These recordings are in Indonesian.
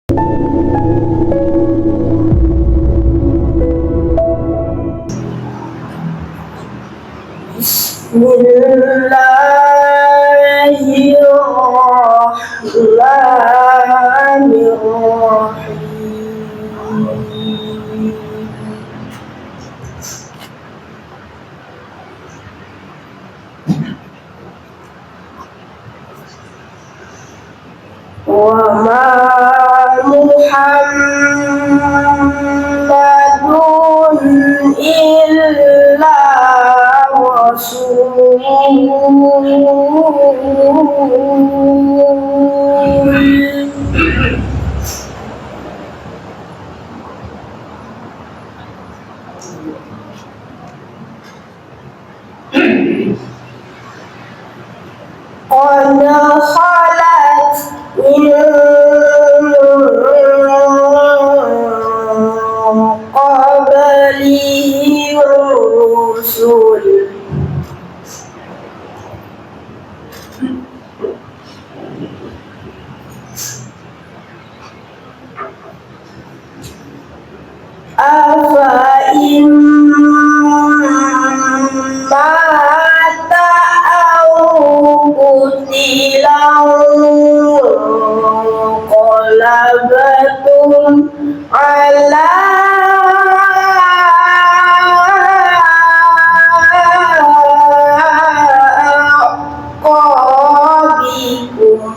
Wa ma Muhammadun illa qad khalat min qablihi rusul afa mata au qutilau qalabatum ala aqabikum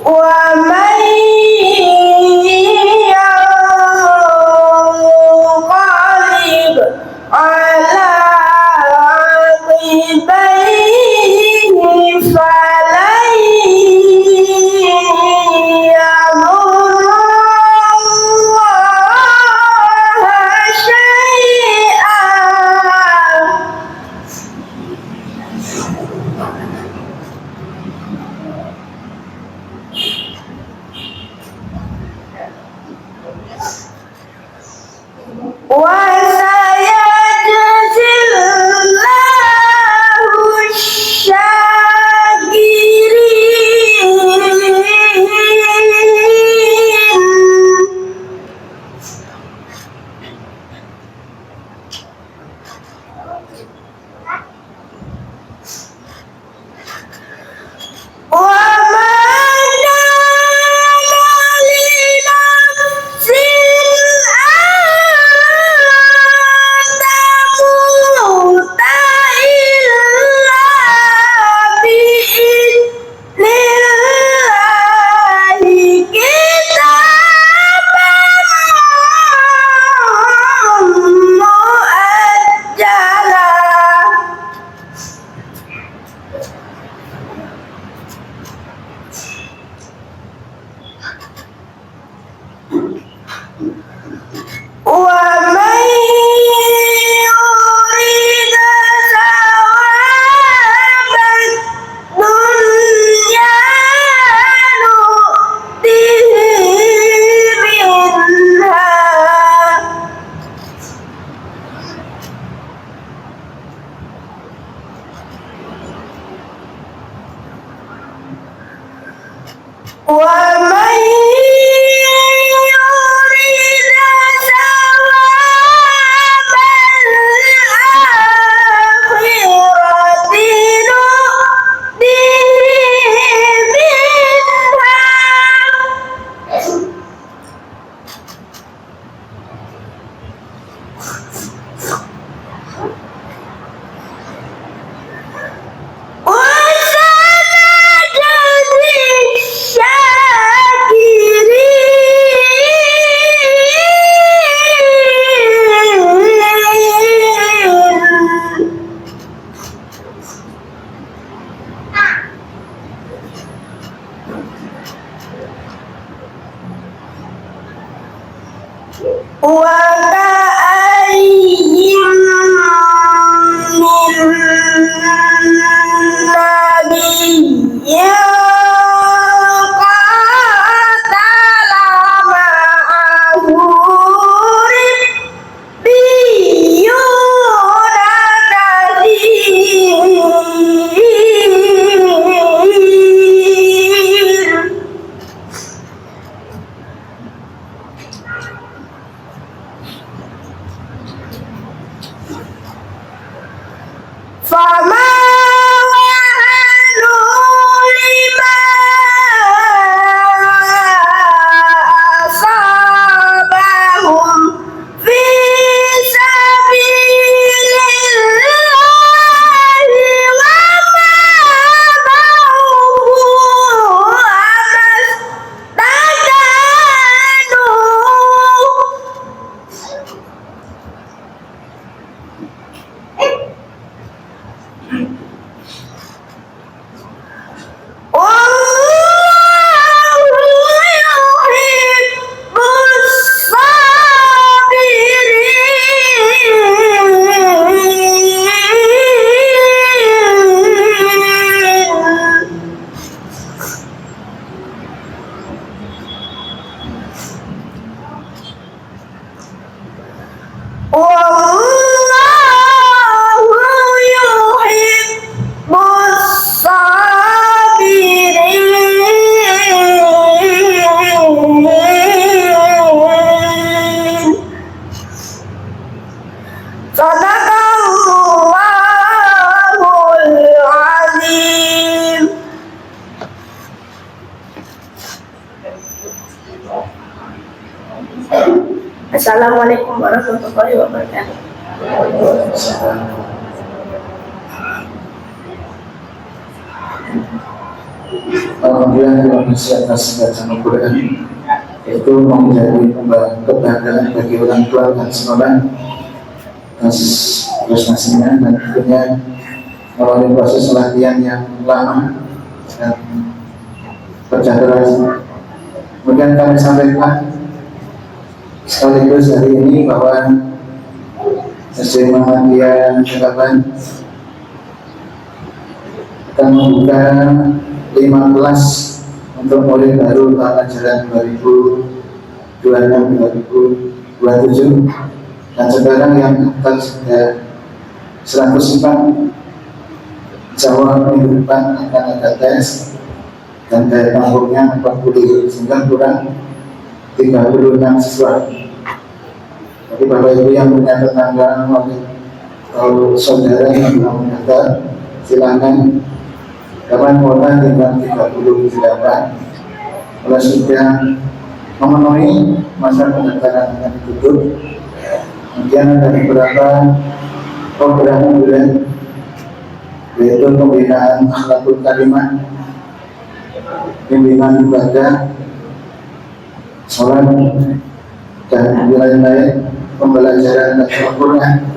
wa man yanqalib ala aqibaihi falan yadurrallaha syai'an wa sayajzillahu syakirin wa ma kana li nafsin an tamuta illa bi'idnillahi kitaban muajjala wa man yurid thawaban dunya nu'tihi minha wa man yurid thawabal akhirati nu'tihi minha wa sanajzi syakirin wa ka'ayyin min nabiyyin qatala ma'ahu ribbiyuna katsirun fama wahanu lima asabahum fi sabilillahi wa ma ba'uhu amastakanu Sadaqallahul azim. Assalamualaikum warahmatullahi wabarakatuh. Alhamdulillah terima kasih atas bacaan Al-Quran. Itu menjadi kebahagiaan bagi orang tua dan sekolah atas prestasinya, dan tentunya melalui proses latihan yang lama dan kerja keras. Kemudian kami sampaikan sekaligus hari ini bahwa SD Muhammadiyah Jakarta akan membuka 5 kelas untuk murid baru tahun ajaran 2026-2027, dan sekarang yang daftar sudah 104. Jawa minggu depan akan ada tes dan daya tampungnya 40, sehingga kurang 36 siswa. Jadi Bapak Ibu yang punya tetangga atau saudara yang belum mendaftar, silakan. Kapan kuota tinggal 38. Kalau sudah memenuhi masa pendaftaran akan ditutup. Kemudian ada beberapa program unggulan, yaitu pembinaan akhlakul karimah, pembinaan ibadah, sholat, dan lain-lain, pembelajaran Al-Quran,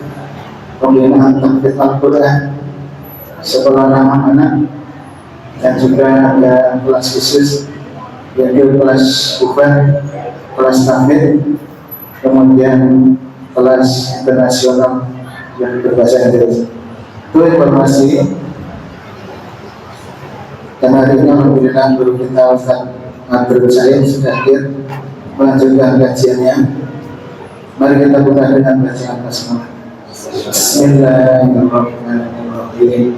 pembinaan tahfidz Al-Quran, sekolah ramah anak, dan juga ada kelas khusus, yaitu kelas bukan, kelas tahfidz, kemudian kelas internasional yang berbahasa Inggris. Itu informasi. Dan hari ini alhamdulillah guru kita Ustaz Abdul Said sudah hadir melanjutkan kajiannya. Mari kita buka dengan bacaan basmalah. Bismillahirrahmanirrahim.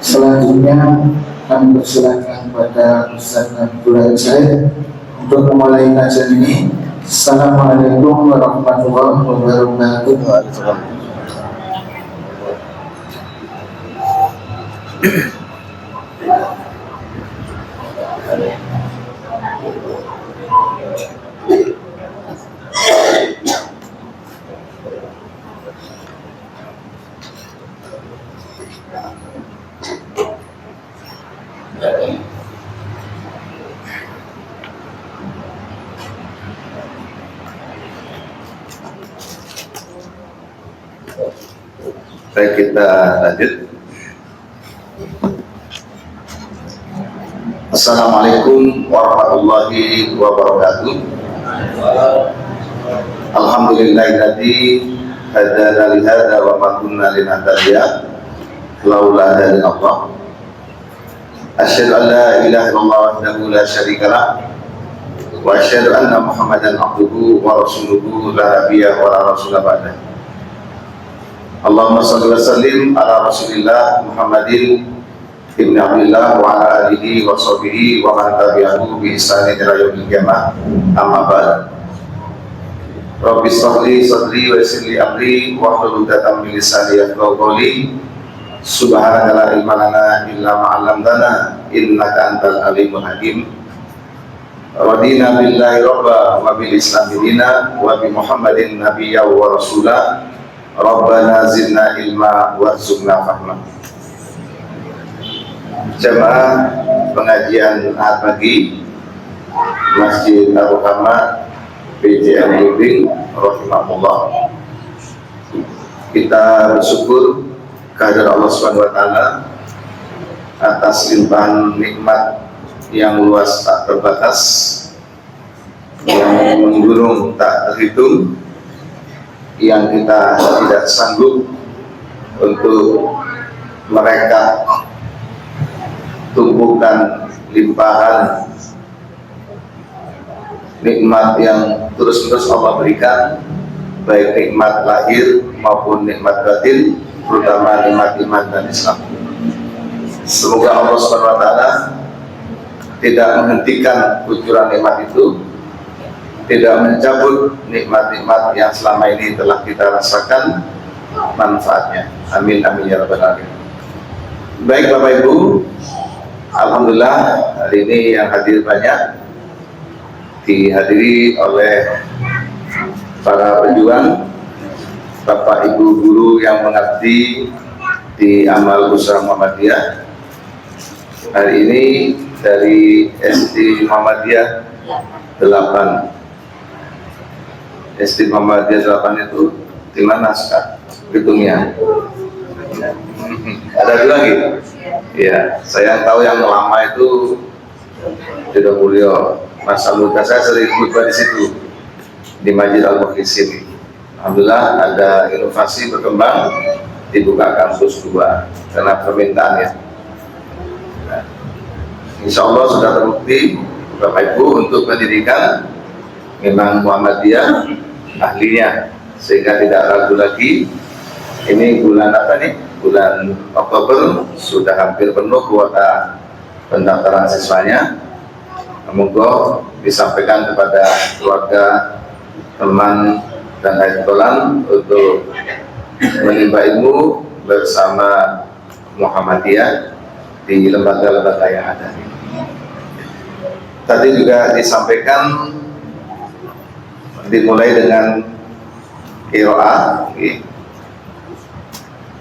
Selanjutnya kami persilakan kepada Ustaz Abdul Said untuk memulai kajian ini. Assalamualaikum warahmatullahi wabarakatuh. Baik, kita lanjut. Assalamualaikum warahmatullahi wabarakatuh. Alhamdulillahilladzi hadana li hadza wa ma kunna linahtadiya laula hadana. Asyhadu an la ilaha illallah wahdahu la syarika lah wa asyhadu anna Muhammadan abduhu wa rasuluhu la nabiyya wa la rasula ba'da. Allahumma shalli wa sallim ala Rasulillah Muhammadin ibn Abdillah wa ala alihi wa sahbihi wa man tabi'ahu bi ihsanin ila yaumil qiyamah. Amma ba'd. Rabbi shrah li sadri wa yassir li amri wa hlul 'uqdatam min lisani yafqahu qawli. Subhanaka la ilma lana illa ma 'allamtana innaka antal alimul hakim. Radina billahi rabba wa bil islam dina wa bi Muhammadin nabiyya wa rasula. Rabbana zidna ilma warzuqna fahma. Jamaah pengajian Ahad pagi Masjid Ar-Rahmah PJN Lubing rahimahullah. Kita bersyukur kehadirat Allah Subhanahu wa taala atas limpahan nikmat yang luas tak terbatas, yang menggunung tak terhitung, yang kita tidak sanggup untuk mereka tumpukan limpahan nikmat yang terus-menerus Allah berikan, baik nikmat lahir maupun nikmat batin, terutama nikmat iman dan Islam. Semoga Allah Subhanahu wa taala tidak menghentikan kucuran nikmat itu, tidak mencabut nikmat-nikmat yang selama ini telah kita rasakan manfaatnya. Amin amin ya rabbal alamin. Baik Bapak Ibu, alhamdulillah hari ini yang hadir banyak, dihadiri oleh para pejuang, Bapak Ibu guru yang mengabdi di Amal Usaha Muhammadiyah. Hari ini dari SD Muhammadiyah 8. SD Muhammadiyah 8 itu di mana sekarang? Hitungnya. Ada lagi? Ya, saya tahu yang lama itu tidak mulia. Masa muda saya sering khutbah di situ, di Masjid Al-Mukhlisin. Alhamdulillah ada inovasi berkembang, dibuka kampus 2 karena permintaannya. Nah, insya Allah sudah terbukti Bapak Ibu untuk pendidikan memang Muhammadiyah ahlinya, sehingga tidak ragu lagi. Ini bulan apa nih? Bulan Oktober sudah hampir penuh kuota pendaftaran siswanya. Semoga disampaikan kepada keluarga, teman dan haifadzolan untuk menimba ilmu bersama Muhammadiyah di lembaga-lembaga yang ada. Tadi juga disampaikan dimulai dengan qiraah.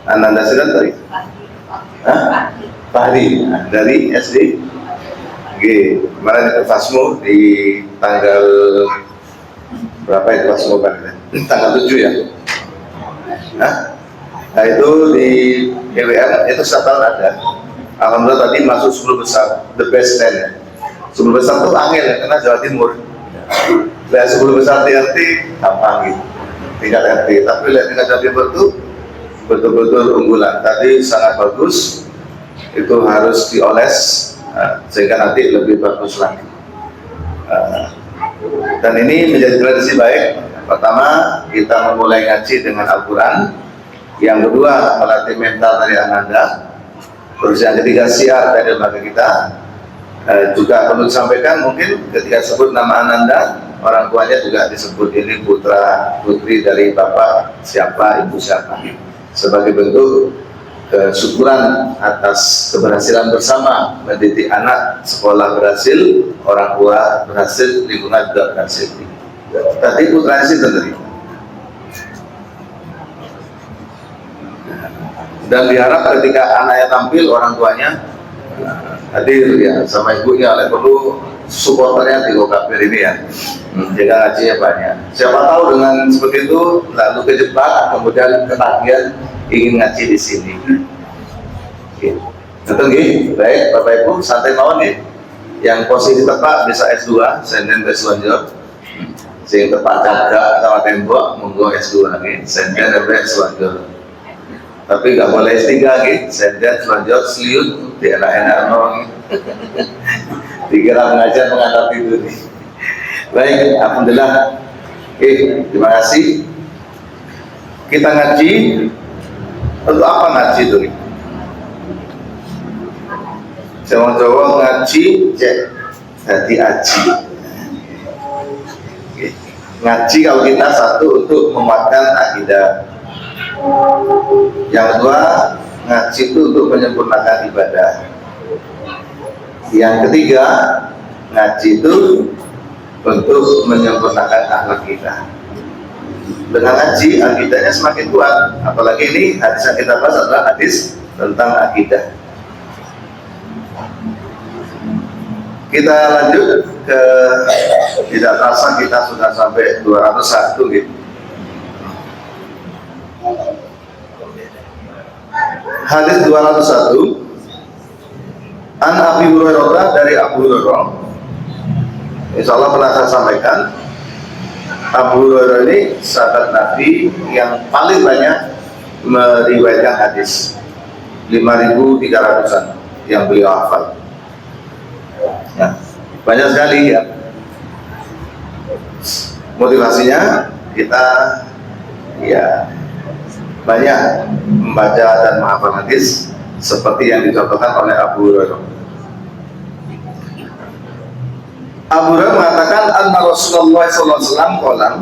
Ananda sudah tadi? Fahri dari SD. Kemarin itu Fasmo di tanggal berapa itu Fasmo Pak? Tanggal 7 ya. Nah itu di EWM itu setelah ada. Alhamdulillah tadi masuk 10 besar, the best 10 ya. 10 besar itu angin ya, karena Jawa Timur. Lihat 10 besar TRT gampang gitu, tingkat RT. Tapi lihat tingkat Jawa Timur itu betul-betul unggulan. Tadi sangat bagus, itu harus dioles sehingga nanti lebih bagus lagi. Dan ini menjadi tradisi baik. Pertama, kita memulai ngaji dengan Al-Quran. Yang kedua, melatih mental dari Ananda. Terus yang ketiga, siar dari lembaga kita. Juga perlu disampaikan, mungkin ketika sebut nama Ananda, orang tuanya juga disebut ini putra putri dari bapak siapa, ibu siapa, sebagai bentuk kesyukuran atas keberhasilan bersama mendidik anak. Sekolah berhasil, orang tua berhasil, lingkungan juga berhasil. Tadi putranya sih tadi. Dan diharap ketika anaknya tampil, orang tuanya hadir ya sama ibunya, oleh perlu supporternya di Gokapir ini ya, jaga ngajinya banyak. Siapa tahu dengan seperti itu lalu kejebak, kemudian ketagihan ingin ngaji di sini. Betul nggih? Baik Bapak Ibu, santai mawon nggih. Yang posisi tepat bisa S2, senden S1 sing tepat jaga sama tembok, monggo S2 nggih, senden S1. Tapi nggak boleh S3 gitu, senden selanjut seliut di enak-enak orang dikira mengajar mengantar tidur nih. Baik, alhamdulillah. Oke, terima kasih. Kita ngaji untuk apa ngaji itu? Jawa-Jawa ngaji cek jadi aji. Oke. Ngaji kalau kita satu untuk menguatkan akidah. Yang kedua ngaji itu untuk menyempurnakan ibadah. Yang ketiga, ngaji itu untuk menyempurnakan akhlak kita. Dengan ngaji, akidahnya semakin kuat. Apalagi ini hadis yang kita bahas adalah hadis tentang akidah. Kita lanjut ke, tidak terasa kita sudah sampai 201 gitu. Hadis 201. An Abi Hurairah, dari Abu Hurairah. Insyaallah pernah saya sampaikan, Abu Hurairah ini sahabat Nabi yang paling banyak meriwayatkan hadis, 5.300-an yang beliau hafal. Ya, banyak sekali ya. Motivasinya kita ya banyak membaca dan menghafal hadis seperti yang dicontohkan oleh Abu Hurairah. Abu Hurairah mengatakan anna Rasulullah SAW qalam,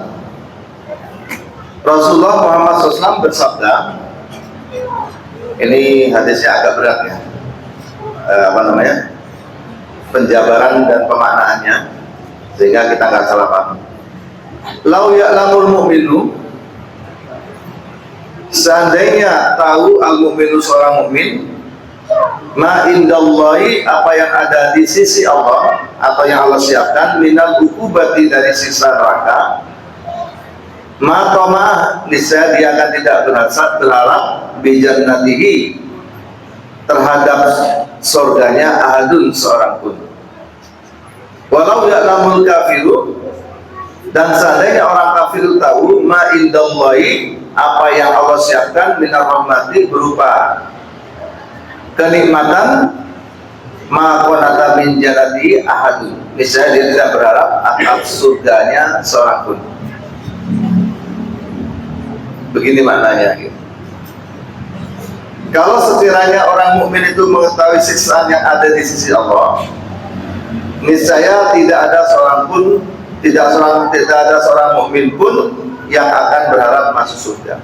Rasulullah Muhammad SAW bersabda. Ini hadisnya agak berat ya, penjabaran dan pemaknaannya, sehingga kita nggak salah paham. Lau ya'lamul mu'minu, seandainya tahu al-mu'minu seorang mukmin, ma indallahi, apa yang ada di sisi Allah atau yang Allah siapkan, minal ukubati, dari siksa neraka, ma tomah, niscaya dia akan tidak berharap bijannatihi, terhadap surganya, ahadun, seorang pun. Walau ya'lamul kafiru, dan seandainya orang kafir tahu, ma indallahi, apa yang Allah siapkan, minar rahmati, berupa kenikmatan, ma qanata min jannati ahadun, misalnya dia tidak berharap akan surganya seorang pun. Begini maknanya gitu. Kalau sekiranya orang mukmin itu mengetahui siksaan yang ada di sisi Allah, niscaya tidak ada seorang mukmin pun yang akan berharap masuk surga.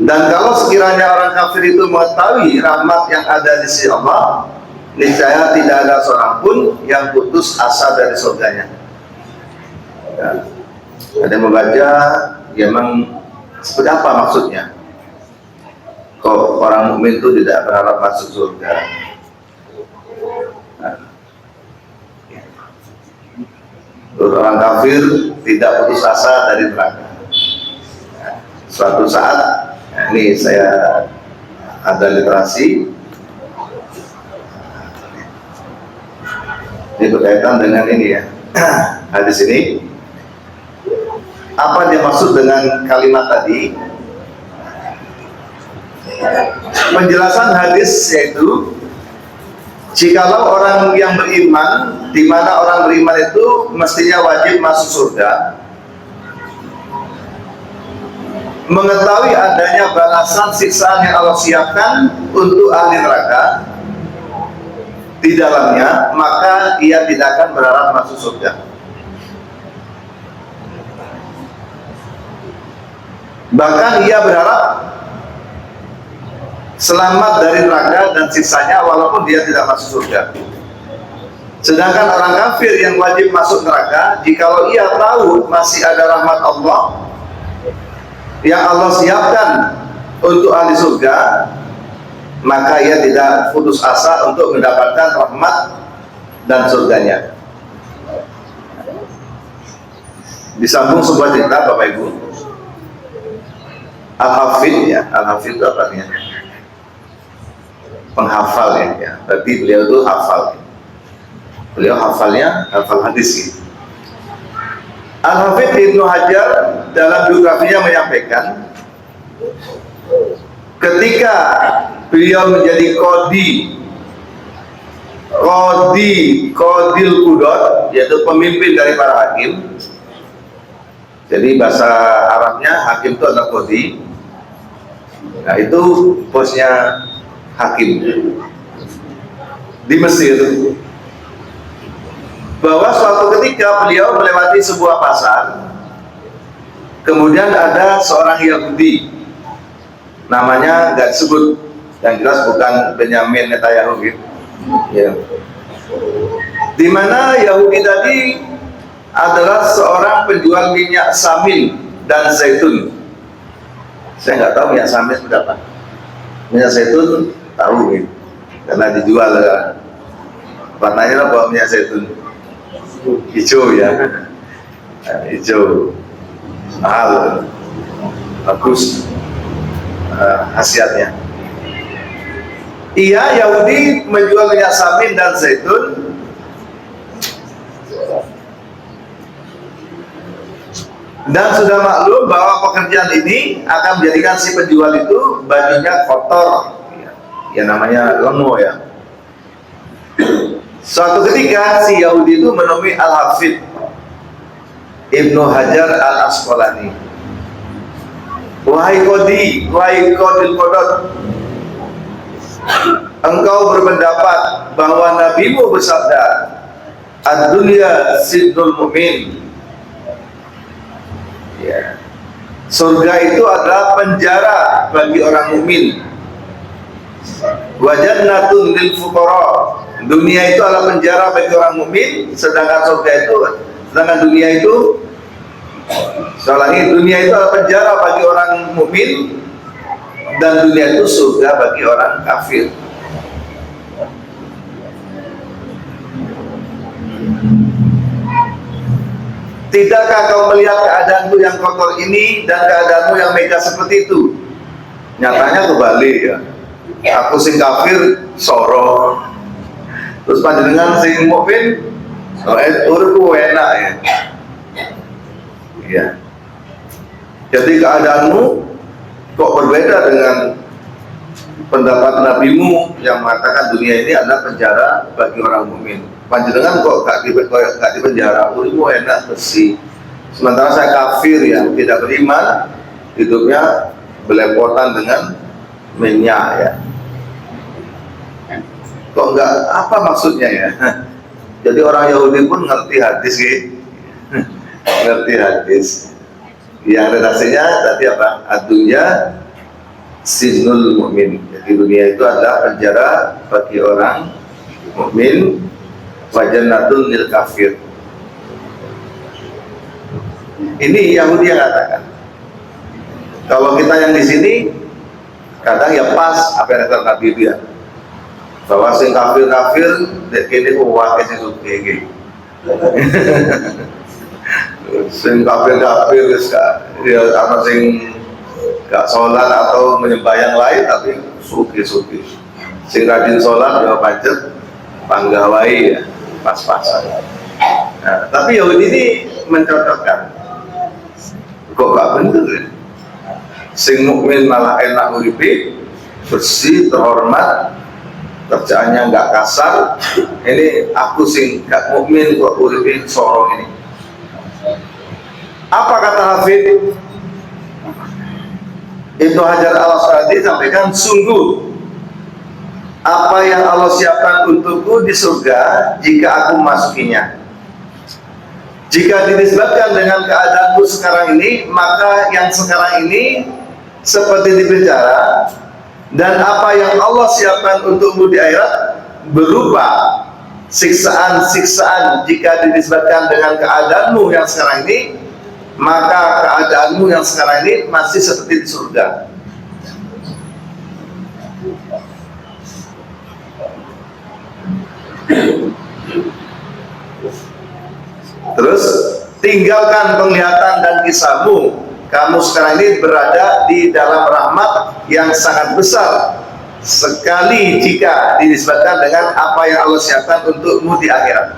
Dan kalau sekiranya orang kafir itu mengetahui rahmat yang ada di sisi Allah, niscaya tidak ada seorang pun yang putus asa dari surganya. Ya. Ada yang membaca, ya memang seperti apa maksudnya? Kok orang mukmin itu tidak berharap masuk surga? Nah. Orang kafir tidak putus asa dari neraka. Nah, suatu saat, ini saya ada literasi, ini berkaitan dengan ini ya, hadis ini. Apa dia maksud dengan kalimat tadi? Penjelasan hadis yaitu, jikalau orang yang beriman, di mana orang beriman itu mestinya wajib masuk surga, mengetahui adanya balasan siksaan yang Allah siapkan untuk ahli neraka di dalamnya, maka ia tidak akan berharap masuk surga. Bahkan ia berharap selamat dari neraka dan siksanya walaupun dia tidak masuk surga. Sedangkan orang kafir yang wajib masuk neraka, jikalau ia tahu masih ada rahmat Allah yang Allah siapkan untuk ahli surga, maka ia tidak putus asa untuk mendapatkan rahmat dan surganya. Disambung sebuah cerita, Bapak Ibu. Al-Hafidh ya, Al-Hafidh itu apa artinya? Penghafal ya. Berarti beliau itu hafal. Beliau hafal hadis gitu. Al-Hafidh Ibnu Hajar dalam biografinya menyampaikan, ketika beliau menjadi Qadil Qudot, yaitu pemimpin dari para hakim. Jadi bahasa Arabnya hakim itu adalah Qadi. Nah, itu bosnya hakim di Mesir. Bahwa suatu ketika beliau melewati sebuah pasar, kemudian ada seorang Yahudi, namanya nggak disebut, Yang jelas bukan Benyamin Netanyahu gitu. Ya. Di mana Yahudi tadi adalah seorang penjual minyak samin dan zaitun. Saya nggak tahu minyak samin berapa. Minyak zaitun tahu gitu, karena dijual kan. Warnanya apa minyak zaitun? Hijau ya, hijau, mahal, bagus khasiatnya. Iya, Yahudi menjual minyak samin dan zaitun dan sudah maklum bahwa pekerjaan ini akan menjadikan si penjual itu bajunya kotor, ya namanya lengo ya. Suatu ketika si Yahudi itu menemui Al-Hafidh Ibnu Hajar Al-Asqalani. Wahai Qadi, wahai Qadil Qadot, engkau berpendapat bahwa nabimu bersabda, ad-dunya sijnul mu'min. Ya. Surga itu adalah penjara bagi orang mukmin. Wa jannatun lil fuqara. Dunia itu adalah penjara bagi orang mukmin, sedangkan dunia itu dunia itu adalah penjara bagi orang mukmin dan dunia itu surga bagi orang kafir. Tidakkah kau melihat keadaanmu yang kotor ini dan keadaanmu yang mega seperti itu? Nyatanya kebalik ya. Aku sing kafir soro, terus panjenengan sing mukmin uripku enak ya. Iya. Jadi keadaanmu kok berbeda dengan pendapat nabimu yang mengatakan dunia ini adalah penjara bagi orang mukmin. Panjenengan kok gak di penjara, uripmu enak bersih. Sementara saya kafir yang tidak beriman, hidupnya belepotan dengan minyak ya. Kok enggak, apa maksudnya ya? Jadi orang Yahudi pun ngerti hadis gitu. Ngerti hadis. Yang redaksinya tadi apa? Ad-dunya sijnul mu'min. Jadi dunia itu adalah penjara bagi orang mukmin, wa jannatun lil kafir. Ini Yahudi yang katakan. Kalau kita yang di sini kadang ya pas apa yang kata Nabi itu ya, bahwa sing kafir dek kene wae sing suke iki. Sing kafir wis ya ana sing gak sholat atau menyembah yang lain tapi suki. Sing rajin sholat ya pancet panggawai ya, pas-pasan. Nah, tapi Yahudi ini mencocokkan. Kok gak bener ya? Sing mukmin malah enak uripe, bersih, terhormat, kerjaannya nggak kasar. Ini aku sing gak mukmin kok uripe sorong ini. Apa kata Hafidh Ibnu Hajar Al-Asqalani sampaikan, sungguh apa yang Allah siapkan untukku di surga jika aku memasukinya. Jika dinisbatkan dengan keadaanku sekarang ini, maka yang sekarang ini seperti di penjara, dan apa yang Allah siapkan untukmu di akhirat berupa siksaan-siksaan. Jika dinisbatkan dengan keadaanmu yang sekarang ini, maka keadaanmu yang sekarang ini masih seperti di surga. Terus tinggalkan penglihatan dan kisahmu. Kamu sekarang ini berada di dalam rahmat yang sangat besar sekali jika dinisbatkan dengan apa yang Allah siapkan untukmu di akhirat.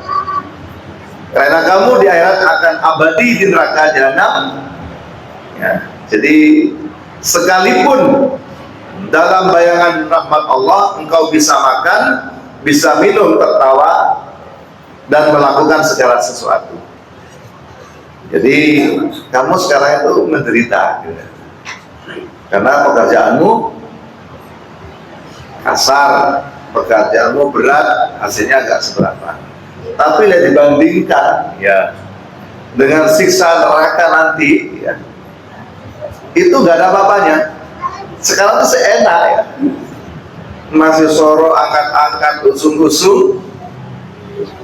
Karena kamu di akhirat akan abadi di neraka jahanam. Ya, jadi sekalipun dalam bayangan rahmat Allah engkau bisa makan, bisa minum, tertawa, dan melakukan segala sesuatu. Jadi kamu sekarang itu menderita gitu. Karena pekerjaanmu kasar, pekerjaanmu berat, hasilnya agak seberapa. Tapi lihat dibandingkan ya dengan siksa neraka nanti ya, itu gak ada apa-apanya. Sekarang itu seenak ya. masih soro, angkat-angkat, usung-usung,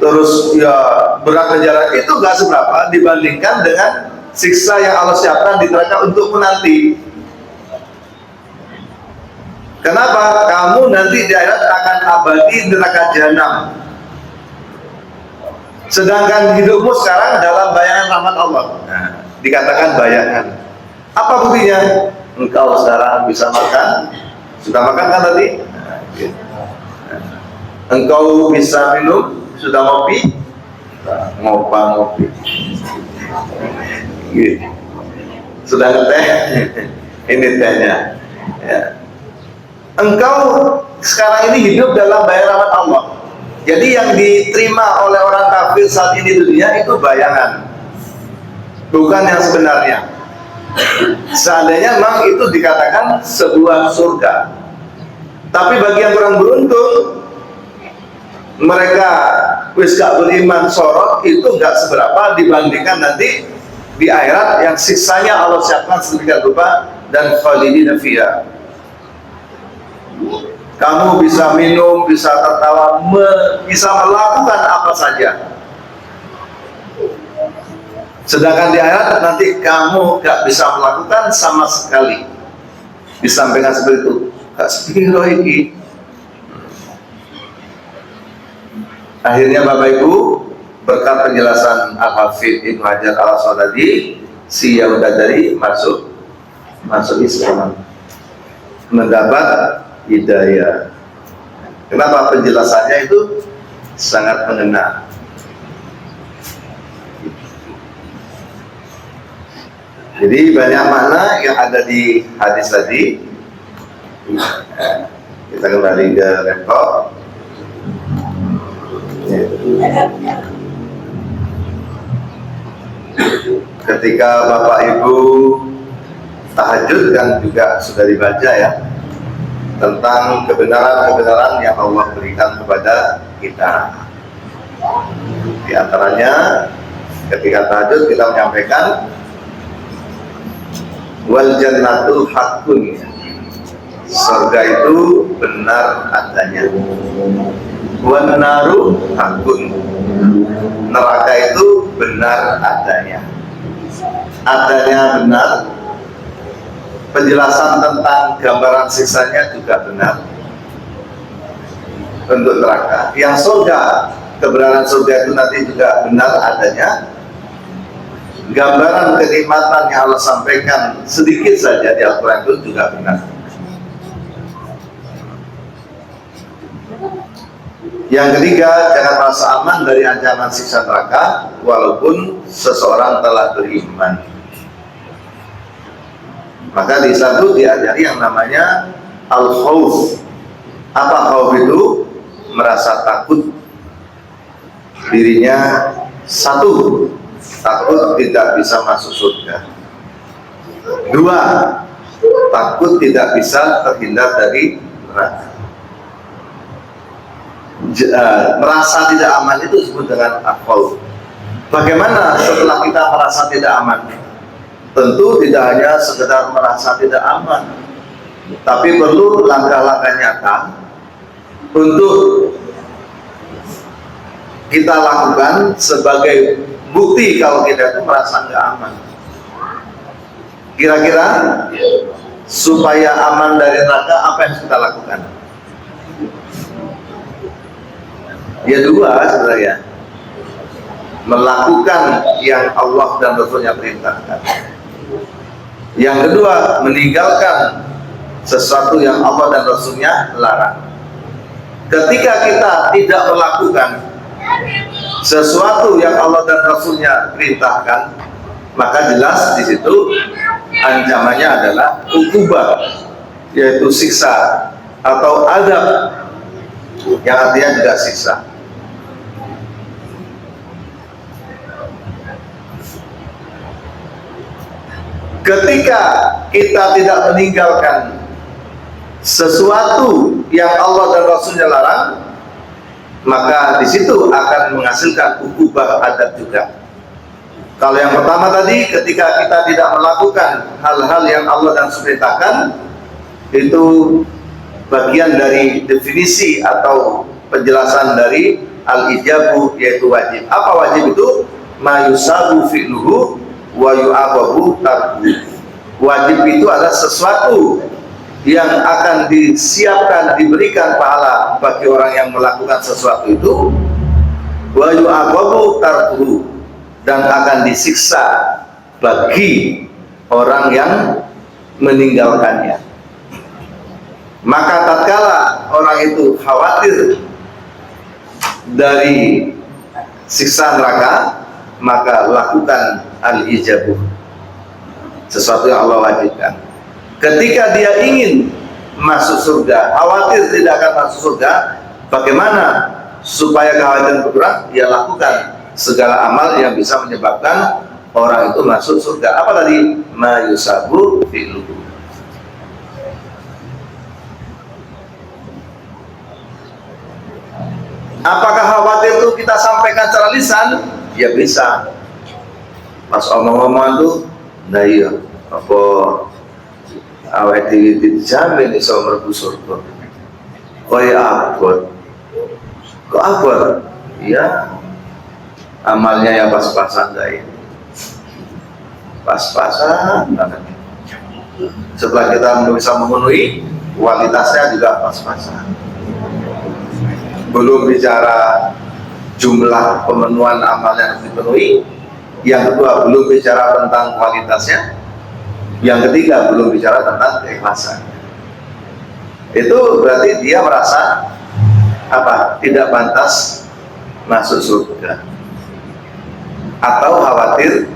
terus ya berat jalan itu gak seberapa dibandingkan dengan siksa yang Allah siapkan di neraka untuk menanti. Kenapa? Kamu nanti di akhirat akan abadi di neraka jahanam. Sedangkan hidupmu sekarang dalam bayangan rahmat Allah. Nah, dikatakan bayangan. Apa buktinya? Engkau sekarang bisa makan. Sudah makan kan tadi? Nah, gitu. Engkau bisa minum. Sudah ngopi? Ngopi. Gitu. Sudah ngeteh? Ini tehnya. Ya. Engkau sekarang ini hidup dalam bayangan rahmat Allah. Jadi yang diterima oleh orang kafir saat ini di dunia itu bayangan, bukan yang sebenarnya. Seandainya memang itu dikatakan sebuah surga, tapi bagi yang kurang beruntung, mereka wis gak beriman sorot, itu gak seberapa dibandingkan nanti di akhirat yang siksanya Allah siapkan sedemikian rupa dan khalidina fiha. Kamu bisa minum, bisa tertawa, bisa melakukan apa saja. Sedangkan di akhirat nanti kamu gak bisa melakukan sama sekali. Disampaikan seperti itu. Gak sepiro iki. Akhirnya Bapak Ibu, berkat penjelasan Al-Hafidh Ibnu Hajar Al-Asqalani, si Yahuda masuk Islam, mendapat hidayah. Kenapa? Penjelasannya itu sangat mengena. Jadi banyak makna yang ada di hadis tadi. Kita kembali ke laptop. Ketika Bapak Ibu tahajud kan juga sudah dibaca ya, tentang kebenaran-kebenaran yang Allah berikan kepada kita. Di antaranya ketika tahajud kita menyampaikan wal jannatu haqqun, surga itu benar adanya. Wan naru haqqun, neraka itu benar adanya. Adanya benar. Penjelasan tentang gambaran siksanya juga benar untuk neraka. Yang surga, kebenaran surga itu nanti juga benar adanya. Gambaran kenikmatan yang Allah sampaikan sedikit saja di Al-Quran itu juga benar. Yang ketiga, jangan merasa aman dari ancaman siksa neraka walaupun seseorang telah beriman. Maka di Islam itu diajari yang namanya al-khawf. Apa khawf itu? Merasa takut dirinya satu, takut tidak bisa masuk surga. Dua, takut tidak bisa terhindar dari neraka. Merasa tidak aman itu disebut dengan al-khawf. Bagaimana setelah kita merasa tidak aman? Tentu tidak hanya sekedar merasa tidak aman, tapi perlu langkah-langkah nyata untuk kita lakukan sebagai bukti kalau kita itu merasa nggak aman. Kira-kira supaya aman dari neraka apa yang kita lakukan? Ya dua sebenarnya, melakukan yang Allah dan Rasulnya perintahkan. Yang kedua, meninggalkan sesuatu yang Allah dan Rasulnya larang. Ketika kita tidak melakukan sesuatu yang Allah dan Rasulnya perintahkan, maka jelas di situ ancamannya adalah ukubah, yaitu siksa atau azab, yang artinya juga siksa. Ketika kita tidak meninggalkan sesuatu yang Allah dan Rasulnya larang, maka di situ akan menghasilkan ukubah adab juga. Kalau yang pertama tadi, ketika kita tidak melakukan hal-hal yang Allah dan Rasul perintahkan, itu bagian dari definisi atau penjelasan dari al-ijabu, yaitu wajib. Apa wajib itu? Ma yusabu fi'luhu wa yu'aqabu tarkuhu. Wajib itu adalah sesuatu yang akan disiapkan, diberikan pahala bagi orang yang melakukan sesuatu itu, wa yu'aqabu tarkuhu, dan akan disiksa bagi orang yang meninggalkannya. Maka tatkala orang itu khawatir dari siksa neraka, maka lakukan al-ijabuh, sesuatu yang Allah wajibkan. Ketika dia ingin masuk surga, khawatir tidak akan masuk surga, bagaimana supaya kekhawatiran berkurang? Dia lakukan segala amal yang bisa menyebabkan orang itu masuk surga. Apa tadi? Ma yusabu fi'luhu. Apakah khawatir itu kita sampaikan secara lisan? Ya bisa. Pas omong-omongan tuh, nah iya, apa awet dijamin iso mlebu surga. Kaya abot. Kok abot? Ya, amalnya yang pas-pasan guys. Pas-pasan banget. Setelah kita bisa memenuhi, kualitasnya juga pas-pasan. Belum bicara jumlah pemenuhan amal yang harus dipenuhi. Yang kedua, belum bicara tentang kualitasnya. Yang ketiga, belum bicara tentang keikhlasan. Itu berarti dia merasa apa? Tidak pantas masuk surga, atau khawatir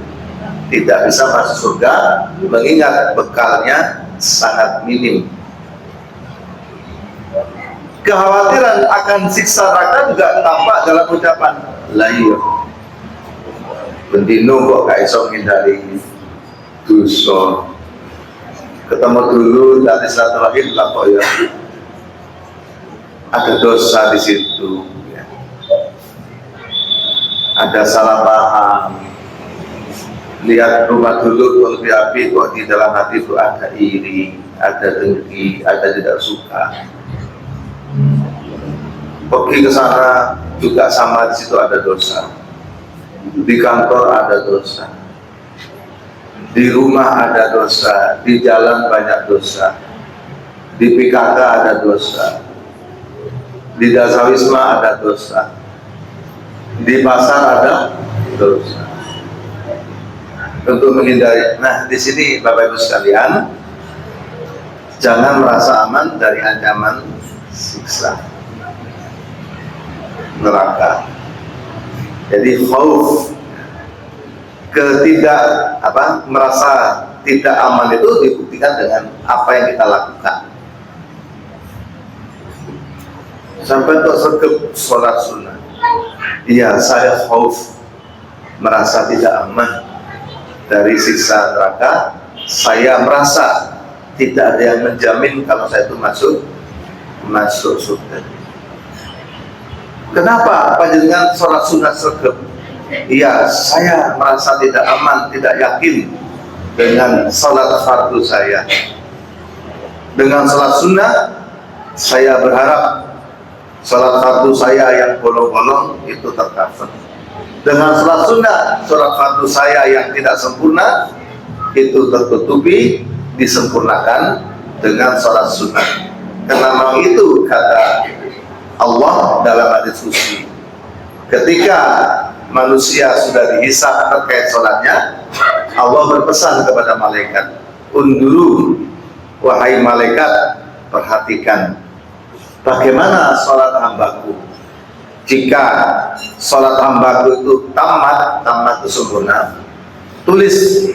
tidak bisa masuk surga mengingat bekalnya sangat minim. Kekhawatiran akan siksa neraka juga tampak dalam ucapan la iya bendino kok gak iso menghindari dosa. Ketemu dulu dari silaturahim lah kok ya ada dosa di situ ya. Ada salah paham. Lihat rumah dulu lebih api kok di dalam hati itu ada iri, ada dengki, ada tidak suka. Pergi ke sana juga sama, di situ ada dosa. Di kantor ada dosa. Di rumah ada dosa, di jalan banyak dosa. Di PKK ada dosa. Di Dasawisma ada dosa. Di pasar ada dosa. Untuk menghindari. Nah, di sini Bapak Ibu sekalian, jangan merasa aman dari ancaman siksa neraka. Jadi khauf, merasa tidak aman itu dibuktikan dengan apa yang kita lakukan. Sampai untuk sergap sholat sunnah, iya saya khauf, merasa tidak aman dari siksa neraka. Saya merasa tidak ada yang menjamin kalau saya itu masuk surga. Kenapa panjenengan sholat sunnah sergap? Iya, saya merasa tidak aman, tidak yakin dengan sholat fardu saya. Dengan sholat sunnah, saya berharap sholat fardu saya yang bolong-bolong itu tercover. Dengan sholat sunnah, sholat fardu saya yang tidak sempurna itu tertutupi, disempurnakan dengan sholat sunnah. Karena itu kata Allah dalam hadis qudsi, ketika manusia sudah dihisab terkait sholatnya, Allah berpesan kepada malaikat, unduru wahai malaikat, perhatikan bagaimana sholat hambaku. Jika sholat hambaku itu tamat itu sempurna, tulis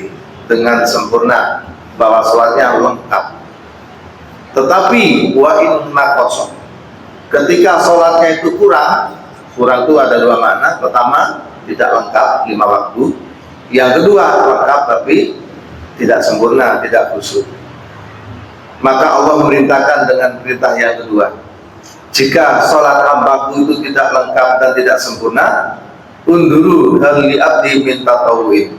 dengan sempurna bahwa sholatnya lengkap. Tetapi wa in naqasa, ketika sholatnya itu kurang itu ada dua makna. Pertama, tidak lengkap 5 waktu. Yang kedua, lengkap tapi tidak sempurna, tidak khusyuk. Maka Allah memerintahkan dengan perintah yang kedua, jika sholat hambaku itu tidak lengkap dan tidak sempurna, unduru hal li abdi min tatawwu'in,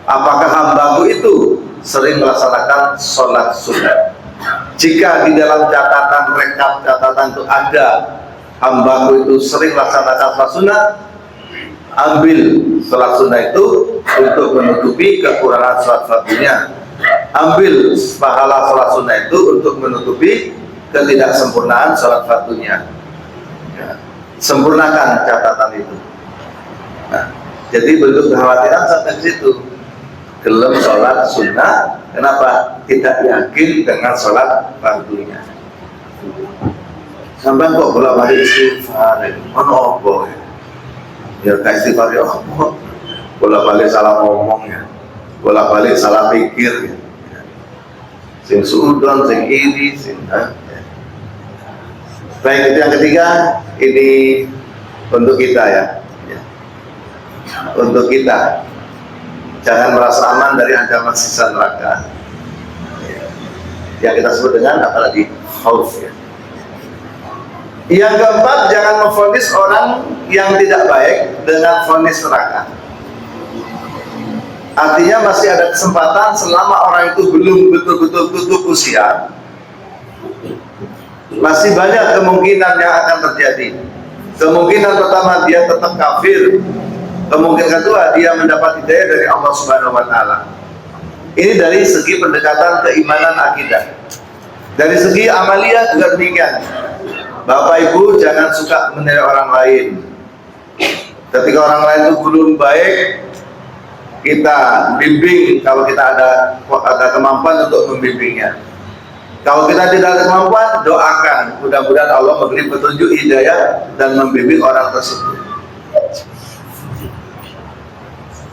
apakah hambaku itu sering melaksanakan sholat sunnah. Jika di dalam catatan rekap catatan itu ada hambaku itu sering laksanakan sholat sunnah, ambil sholat sunnah itu untuk menutupi kekurangan sholat fardunya. Ambil pahala sholat sunnah itu untuk menutupi ketidaksempurnaan sholat fardunya. Ya. Sempurnakan catatan itu. Nah, jadi bentuk kekhawatiran sampai ke situ. Gelem sholat sunnah, kenapa? Tidak yakin dengan sholat fardunya. Sampai kok bolak-balik istighfar, ono apa ya? Ya kayak istighfar ya apa? Bolak-balik salah ngomong ya, bolak-balik salah pikir ya. Sing suudon, sing iri, sing ya. Baik, itu yang ketiga, ini untuk kita ya. Untuk kita, jangan merasa aman dari ancaman siksa neraka. Yang kita sebut dengan apalagi khauf ya. Yang keempat, jangan memvonis orang yang tidak baik dengan vonis neraka. Artinya masih ada kesempatan selama orang itu belum betul-betul tutup usia. Masih banyak kemungkinan yang akan terjadi. Kemungkinan pertama dia tetap kafir. Kemungkinan kedua dia mendapat hidayah dari Allah Subhanahu wa taala. Ini dari segi pendekatan keimanan akidah. Dari segi amaliyah juga demikian. Bapak Ibu jangan suka menilai orang lain. Ketika orang lain itu belum baik, kita bimbing kalau kita ada kemampuan untuk membimbingnya. Kalau kita tidak ada kemampuan, doakan. Mudah-mudahan Allah memberi petunjuk hidayah dan membimbing orang tersebut.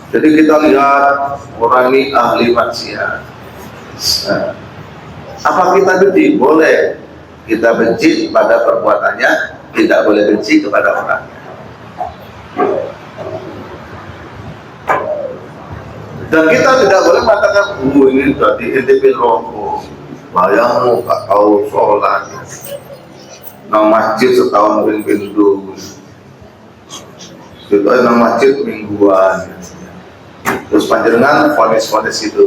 Jadi kita lihat orang ini ahli maksiat. Apa kita benci? Boleh. Kita benci pada perbuatannya, tidak boleh benci kepada orangnya. Dan kita tidak boleh mengatakan, ini tadi intipin rokok, bayangmu gak tahu sholat, nang masjid setahun pindu, kita nang masjid mingguan, terus panjenengan vonis-vonis itu.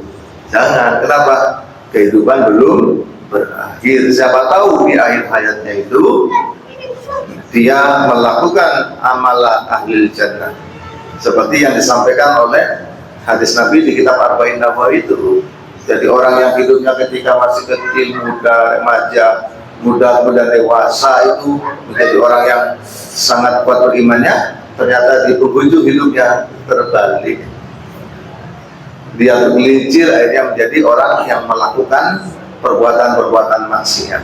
Jangan, kenapa? Kehidupan belum berakhir. Siapa tahu di akhir hayatnya itu dia melakukan amalan ahli jannah, seperti yang disampaikan oleh hadis Nabi di kitab Arba'in Nawawi itu. Jadi orang yang hidupnya ketika masih kecil, muda, remaja, muda dewasa itu menjadi orang yang sangat kuat berimannya, ternyata di penghujung hidupnya terbalik. Dia tergelincir, akhirnya menjadi orang yang melakukan perbuatan-perbuatan maksiat.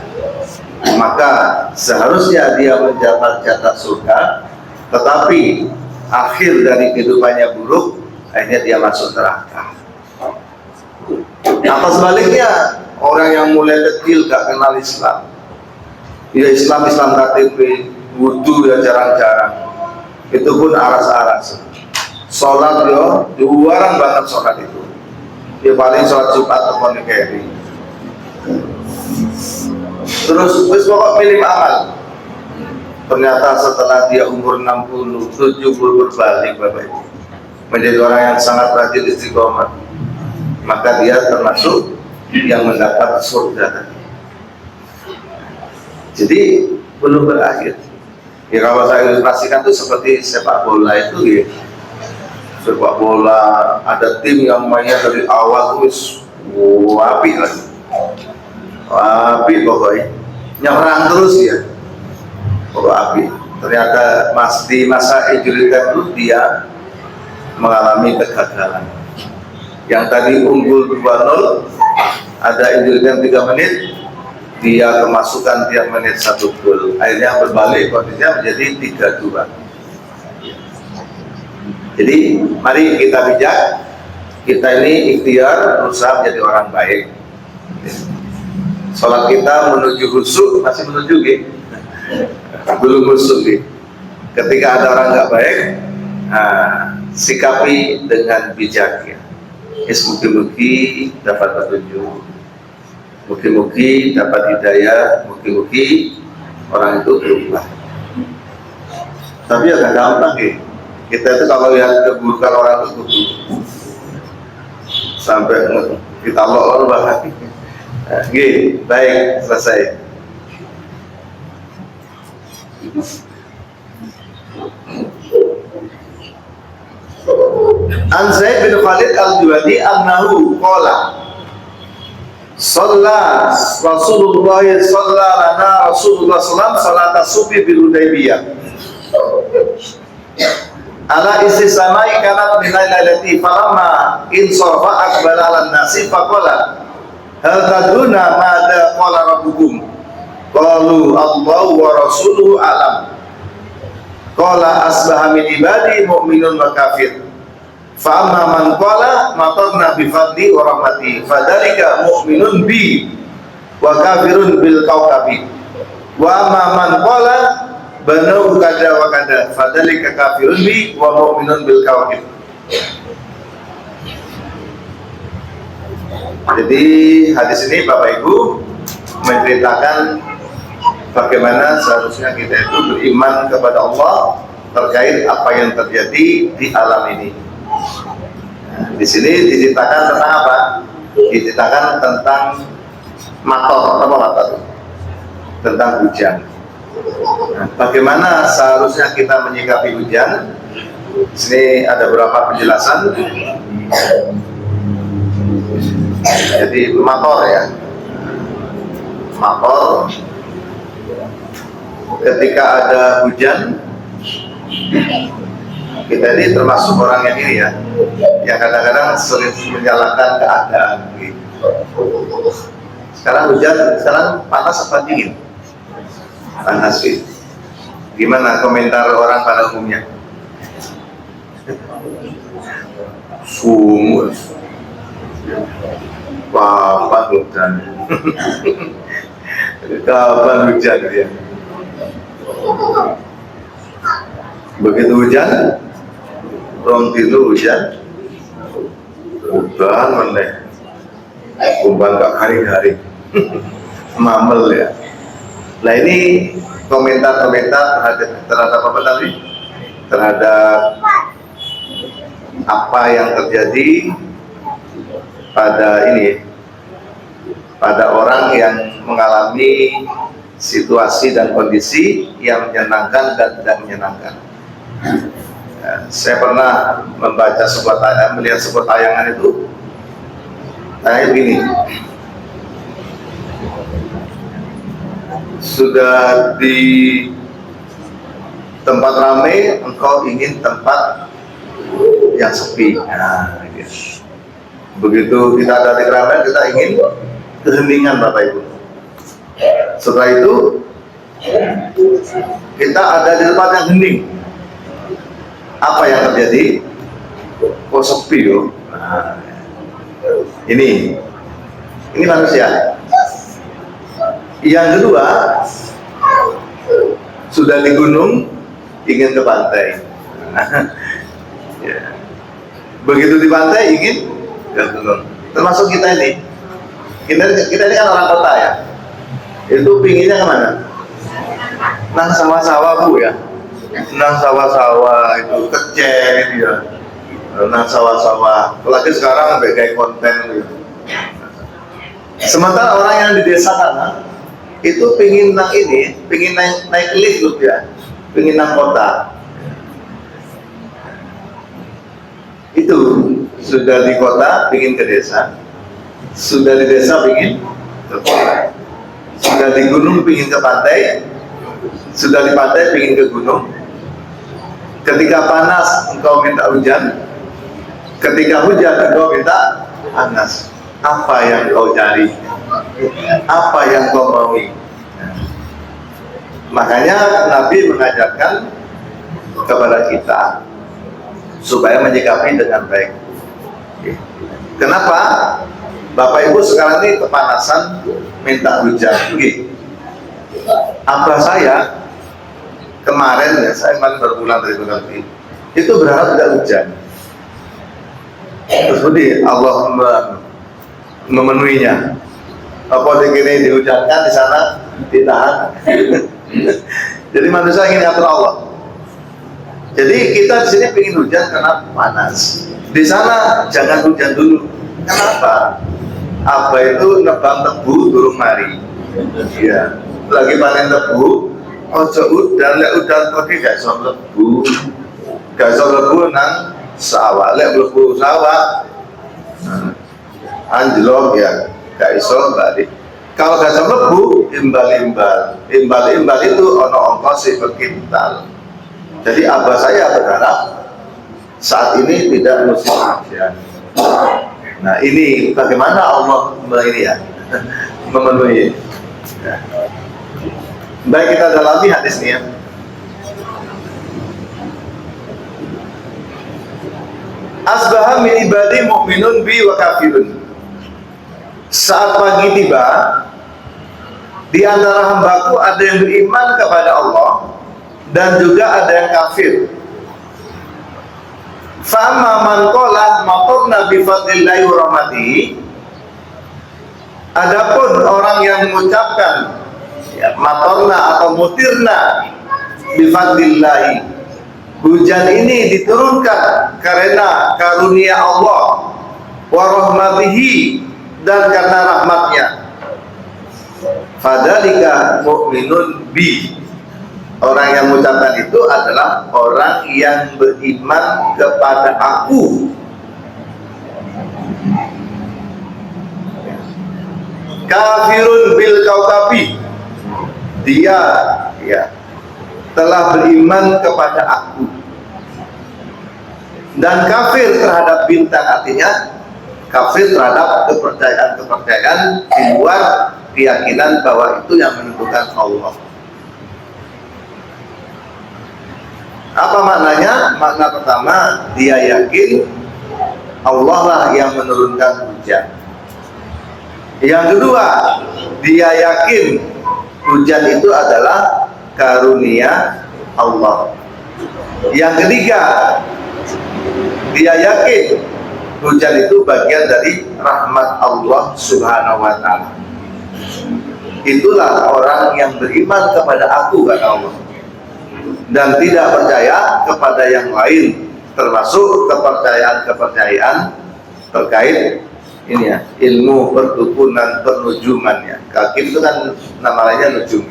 Maka seharusnya dia mendapat jatah surga, tetapi akhir dari kehidupannya buruk, akhirnya dia masuk neraka. Atau sebaliknya, orang yang mulai kecil gak kenal Islam, ya Islam KTP, wudhu ya jarang-jarang, itu pun aras-aras. Sholat yo, diwarang banget sholat itu. Dia paling sholat Jumat atau keri. Terus pokok pilih amal. Ternyata setelah dia umur 60, 70 berbalik Bapak Ibu, menjadi orang yang sangat rajin istiqomah, maka dia termasuk yang mendapat surga. Jadi belum berakhir. Ya kalau saya ilustrasikan itu seperti sepak bola itu ya. Sepak bola ada tim yang mainnya dari awal terus api lagi. Api pokoknya. Nyerang terus ya. Api. Ternyata di masa injury time itu dia mengalami kegagalan. Yang tadi unggul 2-0, ada injury time 3 menit, dia kemasukan tiap menit 1 gol. Akhirnya berbalik kondisinya menjadi 3-2. Jadi mari kita bijak, kita ini ikhtiar berusaha menjadi orang baik. Sholat kita menuju khusyuk, masih menuju gitu, belum khusyuk gitu. Ketika ada orang nggak baik, sikapi dengan bijak ya. Mugi-mugi dapat petunjuk, mugi-mugi dapat hidayah, mugi-mugi orang itu berubah. Tapi agak gampang gitu. Kita itu kalau lihat keburukan orang itu sampai kita Allah bahas Oke, baik, selesai. An Zaid bin Khalid al-Juhani annahu qala Shalla Rasulullah lana Rasulullah sallam salata subuh bil Hudaybiyah ala istismai kanat min lailati falamma insarafa aqbala ala nasi faqala hal tadruna madza qala rabbukum qalu Allahu wa rasuluhu alam qala asbaha min ibadi mu'minun wa kafir fa amma man qala matarna bi fadli wa rahmati fadzalika mu'minun bi wa kafirun bil kawkabi wa amma man qala banu kada wa kada fadzalika kafirun bi wa mu'minun bil kawkib. Jadi hadis ini Bapak Ibu menceritakan bagaimana seharusnya kita itu beriman kepada Allah terkait apa yang terjadi di alam ini. Nah, di sini diceritakan tentang apa? Diceritakan tentang matar, tentang hujan. Nah, bagaimana seharusnya kita menyikapi hujan? Di sini ada beberapa penjelasan. Jadi mator ya, mator. Ketika ada hujan, kita ini termasuk orang yang ini ya, yang kadang-kadang sering menyalahkan keadaan. Sekarang hujan, sekarang panas apa dingin? Panas sih. Gimana komentar orang pada umumnya? Sungguh. Kapan hujan? Kapan hujan ya? Begitu hujan, rong tilu hujan, udah meneh, kumbang gak hari-hari, mamel ya. Nah ini komentar-komentar terhadap apa tadi? Terhadap apa yang terjadi pada ini, pada orang yang mengalami situasi dan kondisi yang menyenangkan dan tidak menyenangkan. Ya, saya pernah membaca sebuah tayangan, melihat sebuah tayangan itu, tayangan begini. Sudah di tempat ramai, engkau ingin tempat yang sepi. Nah, gitu. Begitu kita ada di keramaian, kita ingin keheningan Bapak Ibu. Setelah itu kita ada di tempat yang hening. Apa yang terjadi? Kok sepi loh. Nah, ini manusia. Yang kedua, sudah di gunung ingin ke pantai. Ya. Begitu di pantai ingin ke gunung. Termasuk kita ini. Kita ini kan orang kota ya. Itu pinginnya kemana? Nang sawah-sawah Bu ya. Nang sawah-sawah itu kecil ya. Nang sawah-sawah. Apalagi sekarang sebagai konten gitu. Sementara orang yang di desa sana itu pingin nang ini, pingin naik lift loh ya, pingin nang kota. Itu sudah di kota pingin ke desa, sudah di desa pingin ke kota. Sudah di gunung pingin ke pantai, sudah di pantai pingin ke gunung. Ketika panas engkau minta hujan, ketika hujan engkau minta panas. Apa yang kau cari? Apa yang kau maui? Makanya Nabi mengajarkan kepada kita supaya menyikapi dengan baik. Kenapa? Bapak Ibu sekarang ini kepanasan minta hujan. Begini, abah saya kemarin ya, saya kemarin baru pulang dari Bekasi, itu berharap tidak hujan. Terus begini, Allah memenuhinya. Apa ini dihujankan, di sana ditahan. Jadi manusia ingin atur Allah. Jadi kita di sini ingin hujan karena panas. Di sana jangan hujan dulu. Kenapa? Abah itu nebang tebu turun mari. Iya, lagi panen tebu, ojo udan, lek udan pergi gak iso mlebu. Gak iso mlebu nang sawah, lek mlebu sawah anjlok ya, gak iso balik. Kalau gak iso mlebu, imbal-imbal. Imbal-imbal itu ono ongkos per kintal. Jadi abah saya berharap saat ini tidak musim hujan. Nah ini bagaimana Allah ini ya memenuhi. Ya. Baik, kita dalami hadis ini ya. Asbaha min ibadi mu'minun bi wa kafirun. Saat pagi tiba, di antara hambaku ada yang beriman kepada Allah dan juga ada yang kafir. Fa'amma man qala maturna bi fadlillahi wa rahmatihi. Adapun orang yang mengucapkan ya, maturna atau mutirna bi fadlillahi, hujan ini diturunkan karena karunia Allah, wa rahmatihi, dan karena rahmatnya. Fadzalika mu'minun bi. Orang yang mengucapkan itu adalah orang yang beriman kepada aku. Kafirun bil kaukabi. Dia ya telah beriman kepada aku. Dan kafir terhadap bintang, artinya kafir terhadap kepercayaan di luar keyakinan bahwa itu yang menentukan Allah. Apa maknanya? Makna pertama, dia yakin Allah lah yang menurunkan hujan. Yang kedua, dia yakin hujan itu adalah karunia Allah. Yang ketiga, dia yakin hujan itu bagian dari rahmat Allah Subhanahu wa ta'ala. Itulah orang yang beriman kepada aku, kata Allah, dan tidak percaya kepada yang lain, termasuk kepercayaan terkait ini ya, ilmu perdukunan, pernujumannya. Kaki itu kan nama lainnya nujum.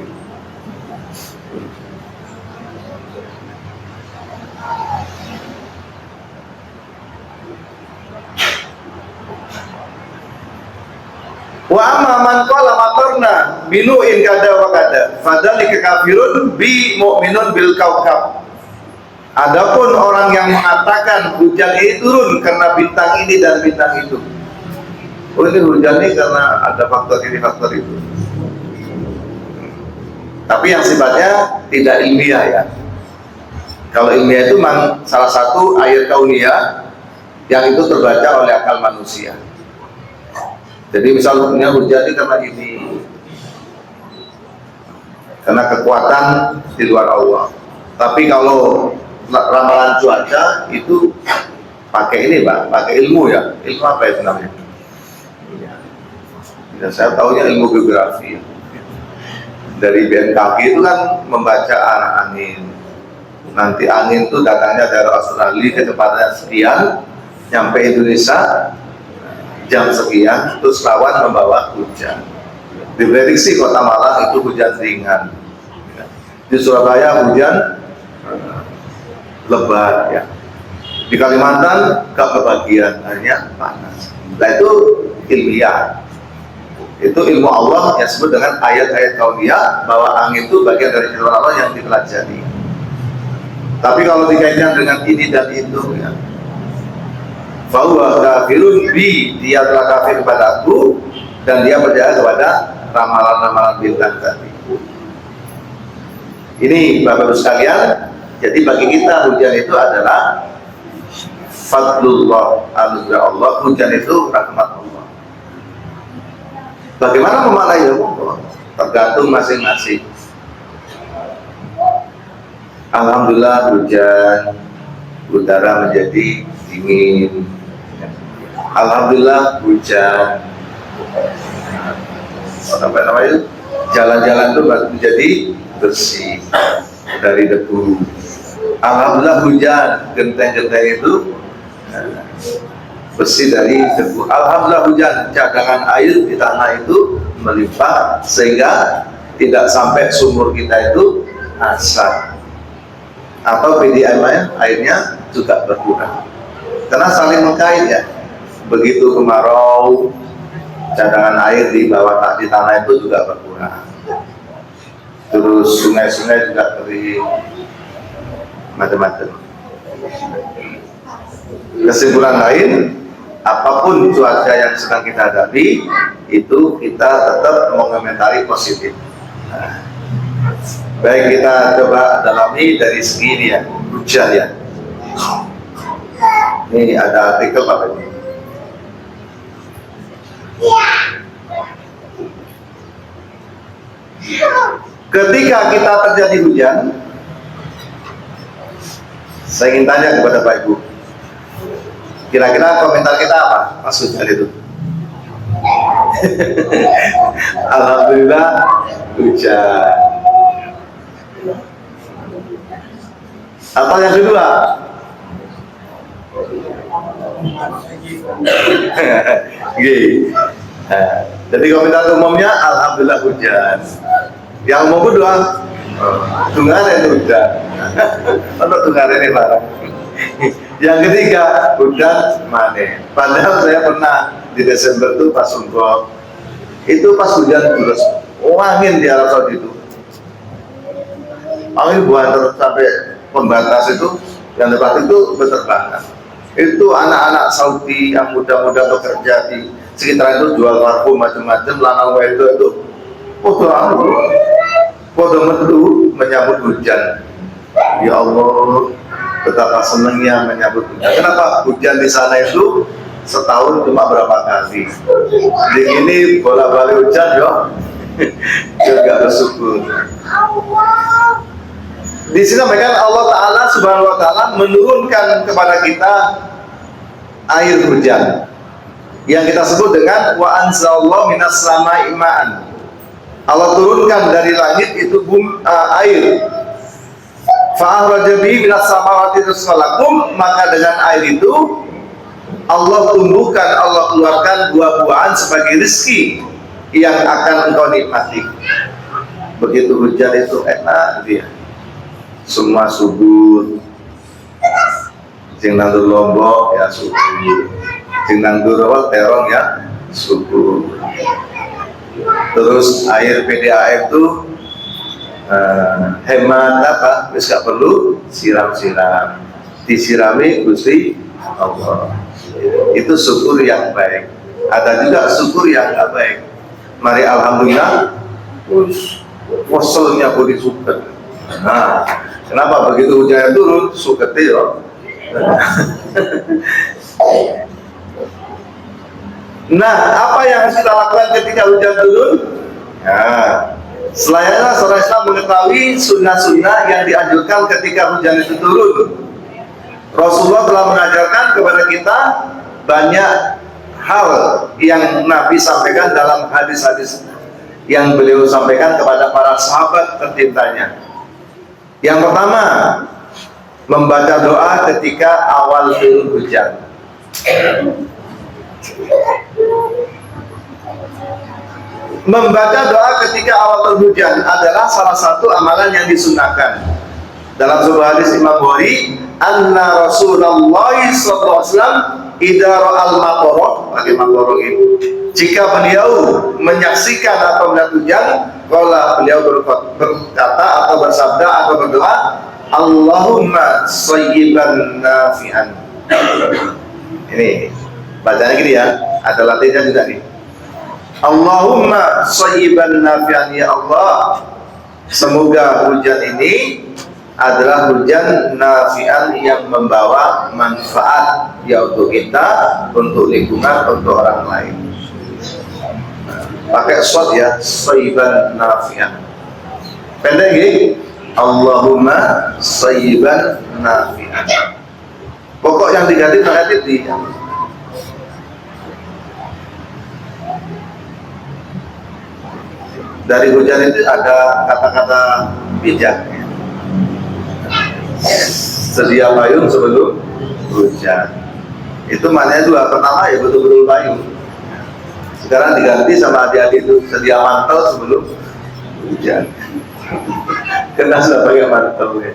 Wa amma man qala matarna binu'in kada wa kada fadzalika kafirun bi mu'minun bil kaukab. Adapun orang yang mengatakan hujan ini turun karena bintang ini dan bintang itu, oh ini hujan ini karena ada faktor ini faktor itu, tapi yang sifatnya tidak ilmiah ya. Kalau ilmiah itu memang salah satu ayat kauniyah yang itu terbaca oleh akal manusia. Jadi misalnya hujan ini karena ini, karena kekuatan di luar Allah. Tapi kalau ramalan cuaca itu pakai ini, Pak, pakai ilmu ya. Ilmu apa itu namanya? Ya, saya tahunya ilmu geografi. Dari BMKG itu kan membaca arah angin. Nanti angin itu datangnya dari Australia, kecepatannya sekian, nyampe Indonesia jam sekian, terus lawan membawa hujan. Diprediksi Kota Malang itu hujan ringan, di Surabaya hujan lebat ya, di Kalimantan gak kebagian, hanya panas. Nah itu ilmiah, itu ilmu Allah yang disebut dengan ayat-ayat kauniyah, bahwa angin itu bagian dari firman Allah yang dipelajari. Tapi kalau dikaitkan dengan ini dan itu ya, fahuwa kafirun bi, dia telah kafir kepada aku dan dia percaya kepada ramalan-ramalan bintang tadi. Ini Bapak Ibu sekalian, jadi bagi kita hujan itu adalah fadlullah, anugerah Allah. Hujan itu rahmat Allah. Bagaimana memaknai Allah? Tergantung masing-masing. Alhamdulillah hujan, udara menjadi dingin. Alhamdulillah hujan, sampai namanya jalan-jalan itu menjadi bersih dari debu. Alhamdulillah hujan, genteng-genteng itu bersih dari debu. Alhamdulillah hujan, cadangan air di tanah itu melimpah sehingga tidak sampai sumur kita itu asam atau PDAM airnya juga berkurang karena saling mengkait ya. Begitu kemarau, cadangan air di bawah di tanah itu juga berkurang. Terus sungai-sungai juga kering, macam-macam. Kesimpulan lain, apapun cuaca yang sedang kita hadapi, itu kita tetap mengomentari positif. Nah, baik kita coba dalami dari segi ini ya, hujan ya. Ini ada artikel Pak ini. Ketika kita terjadi hujan, saya ingin tanya kepada Pak Ibu, kira-kira komentar kita apa pas hujan itu? Alhamdulillah hujan. Atau yang kedua? Jadi komentar umumnya alhamdulillah hujan. Yang umum kedua, tunggaran hujan. Untuk tunggaran ini barang. Yang ketiga, hujan manen. Padahal saya pernah di Desember itu pas umroh, itu pas hujan terus angin di Arab Saudi itu. Angin buah terus sampai pembatas itu, yang tempat itu berterbangan. Itu anak-anak Saudi yang muda-muda bekerja di sekitar itu jual parfum macam-macam, lanang wedo itu foto metu menyambut hujan. Ya Allah, betapa senangnya menyambut hujan. Kenapa hujan di sana itu setahun cuma berapa kali? Di ini bola-balik hujan yo, juga bersyukur. Di sini mereka Allah Ta'ala Subhanahu Wa Ta'ala menurunkan kepada kita air hujan yang kita sebut dengan wa anzalallahu minas samai ma'an. Allah turunkan dari langit itu air. Fa'ahraja bihi minas samawati rizqalakum, maka dengan air itu Allah tumbuhkan, Allah keluarkan buah-buahan sebagai rezeki yang akan engkau nikmati. Begitu hujan itu enak dia. Semua subur, sing nandur lombok ya subur, sing nandur terong ya subur. Terus air PDAM itu hemat apa? Wis gak perlu siram-siram, disirami Gusti Allah. Itu syukur yang baik. Ada juga syukur yang gak baik. Mari alhamdulillah, wasalnya boleh suket. Nah, kenapa begitu hujan turun suket ya? Nah, apa yang harus kita lakukan ketika hujan turun? Nah, selayaknya seorang Islam mengetahui sunnah-sunnah yang dianjurkan ketika hujan itu turun. Rasulullah telah mengajarkan kepada kita banyak hal yang Nabi sampaikan dalam hadis-hadis yang beliau sampaikan kepada para sahabat tercintanya. Yang pertama, membaca doa ketika awal turun hujan. Membaca doa ketika awal turun hujan adalah salah satu amalan yang disunahkan. Dalam sebuah hadis Imam Bukhari, anna Rasulullah sallallahu alaihi wasallam idza ra'al maqara, pakai maqara ini. Jika beliau menyaksikan atau melihat hujan, qala beliau berkata atau bersabda atau berdoa, Allahumma shayyiban nafi'an. Ini bacanya gini ya, ada latihannya juga nih. Allahumma shayyiban nafi'an, ya Allah, semoga hujan ini adalah hujan nafi'an yang membawa manfaat ya untuk kita, untuk lingkungan, untuk orang lain. Pakai shot ya, shayyiban nafi'an. Pendek gini, Allahumma shayyiban nafi'an. Pokok yang diganti negatif di dari hujan itu ada kata-kata bijak. Sedia payung sebelum hujan. Itu maknanya dua. Pertama ya betul-betul payung. Sekarang diganti sama adik-adik itu sedia mantel sebelum hujan. Kena sudah pakai mantel ya.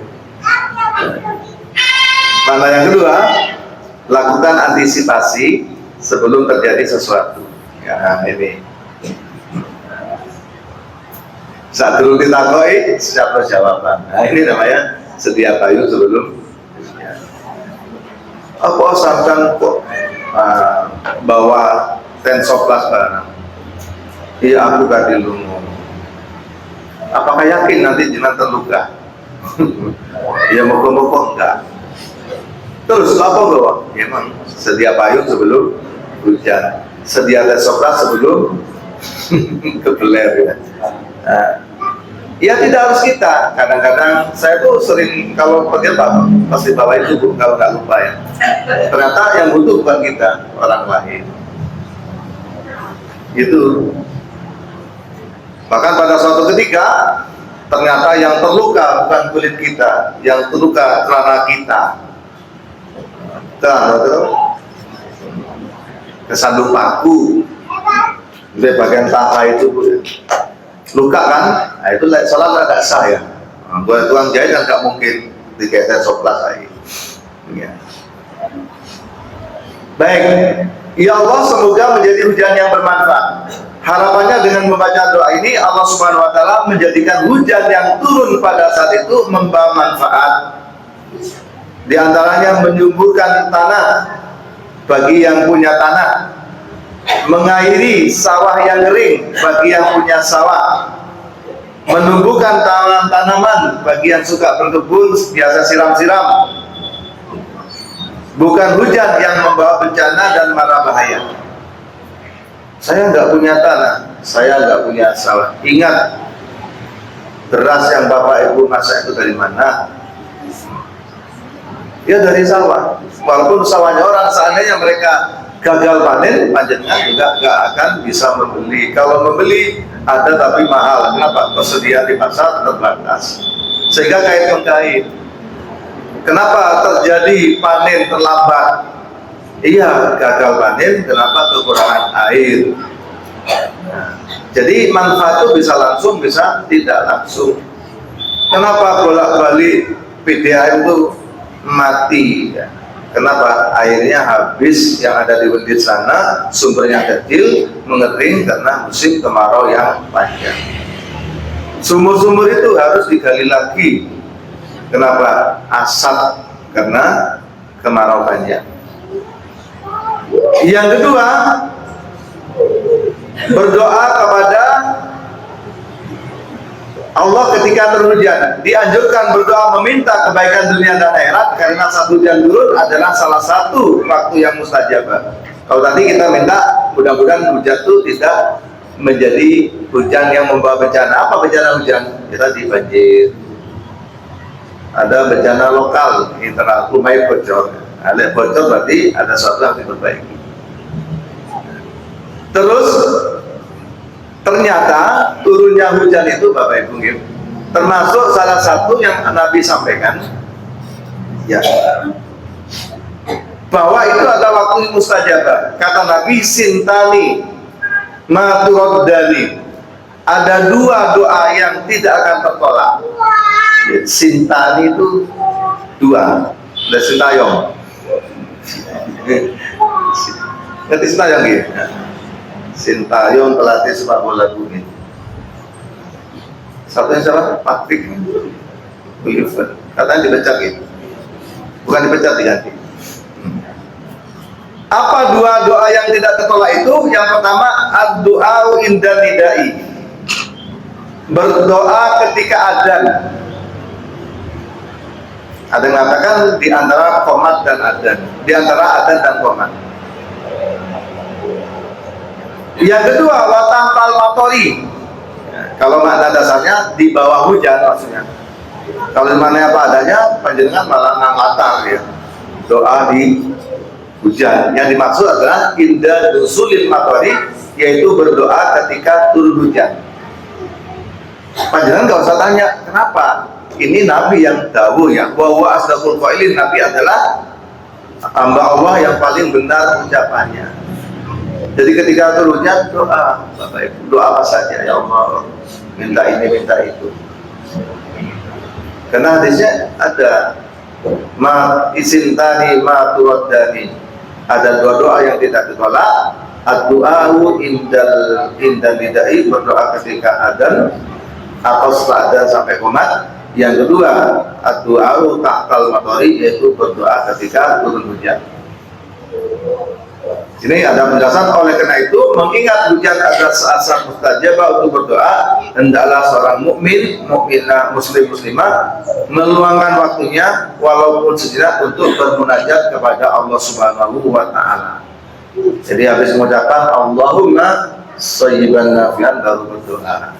Mana yang kedua, lakukan antisipasi sebelum terjadi sesuatu. Ya ini. Saat dulu ditakoi, siap jawaban. Nah ini namanya sedia payung sebelum. Ya. Apa sampai kok bawa tensoplas barang? Iya aku tadi lungo. Apakah yakin nanti jenengan terluka? Ya moga-moga enggak. Terus apa bawa? Ya memang sedia payung sebelum hujan, sedia tensoplas sebelum kebeler ya. Ya tidak harus kita. Kadang-kadang saya tuh sering kalau pergi pasti bawa itu Bu, kalau nggak lupa ya. Ternyata yang butuh bukan kita, orang lain. Itu. Bahkan pada suatu ketika ternyata yang terluka bukan kulit kita, yang terluka celana kita. Betul. Kesandung paku. Di bagian paha itu Bu. Luka kan? Nah itu sholat agak sah ya. Buat tukang jahit kan nggak mungkin diketek soplas lagi. Ya. Baik, ya Allah semoga menjadi hujan yang bermanfaat. Harapannya dengan membaca doa ini Allah Subhanahu Wa Taala menjadikan hujan yang turun pada saat itu membawa manfaat. Di antaranya menyuburkan tanah bagi yang punya tanah, mengairi sawah yang kering bagi yang punya sawah, menumbuhkan tanaman bagi yang suka berkebun biasa siram-siram. Bukan hujan yang membawa bencana dan mara bahaya. Saya nggak punya tanah, saya nggak punya sawah. Ingat, beras yang Bapak Ibu masak itu dari mana? Ya dari sawah. Walaupun sawahnya orang, seandainya mereka gagal panen, panjenengan juga nggak akan bisa membeli. Kalau membeli ada tapi mahal. Kenapa? Persediaan di pasar terbatas. Sehingga kait mengkait. Kenapa terjadi panen terlambat? Iya, gagal panen. Kenapa? Kekurangan air. Nah, jadi manfaat itu bisa langsung, bisa tidak langsung. Kenapa bolak-balik PDAM itu mati? Kenapa? Airnya habis, yang ada di Wendir sana sumbernya kecil, mengering karena musim kemarau yang panjang. Sumur-sumur itu harus digali lagi. Kenapa? Asap karena kemarau panjang. Yang kedua, berdoa kepada Allah ketika terhujan. Dianjurkan berdoa meminta kebaikan dunia dan akhirat karena satu hujan turun adalah salah satu waktu yang mustajabah. Kalau tadi kita minta mudah-mudahan hujan itu tidak menjadi hujan yang membawa bencana. Apa bencana hujan? Kita di banjir. Ada bencana lokal, internal, rumah bocor. Ada bocor berarti ada sesuatu yang diperbaiki. Terus ternyata turunnya hujan itu Bapak Ibu termasuk salah satu yang Nabi sampaikan ya, bahwa itu adalah waktu mustajabah. Kata Nabi, sintani maturoddani, ada dua doa yang tidak akan tertolak ya, sintani itu dua, ada sintayong ngerti sintayong ya? Sintayong pelatih sepak bola bumi. Satunya siapa? Patrick Wilford. Katanya dipecat gitu. Bukan dipecat, diganti. Apa dua doa yang tidak tertolak itu? Yang pertama, ad-du'au inda nidai, berdoa ketika adzan. Ada yang mengatakan di antara qomat dan adzan, di antara adzan dan qomat. Yang kedua, watahtal matori. Kalau makna dasarnya di bawah hujan maksudnya. Kalau mana apa adanya, panjenengan malah ngalatar ya. Doa di hujan. Yang dimaksud adalah inda nusulil matori, yaitu berdoa ketika turun hujan. Panjenengan nggak usah tanya kenapa. Ini Nabi yang dawuh ya. Wa huwa asdaqul qailin, Nabi adalah hamba Allah yang paling benar ucapannya. Jadi ketika turun hujan, doa, Bapak Ibu, doa apa saja, ya Allah, minta ini, minta itu. Karena hadisnya ada ma isintani ma turaddani. Ada dua doa yang tidak ditolak. Ad-du'a'u indal nidai, berdoa ketika adzan atau setelah adzan sampai qomat. Yang kedua, ad-du'a'u tahtal matari, yaitu berdoa ketika turun hujan. Ini ada penjelasan. Oleh karena itu, mengingat hujan adalah saat mustajabah untuk berdoa, hendaklah seorang mukminah, muslimah meluangkan waktunya walaupun sejenak untuk bermunajat kepada Allah Subhanahu wa taala. Jadi habis mengucapkan Allahumma shayyiban nafi'an, baru berdoa.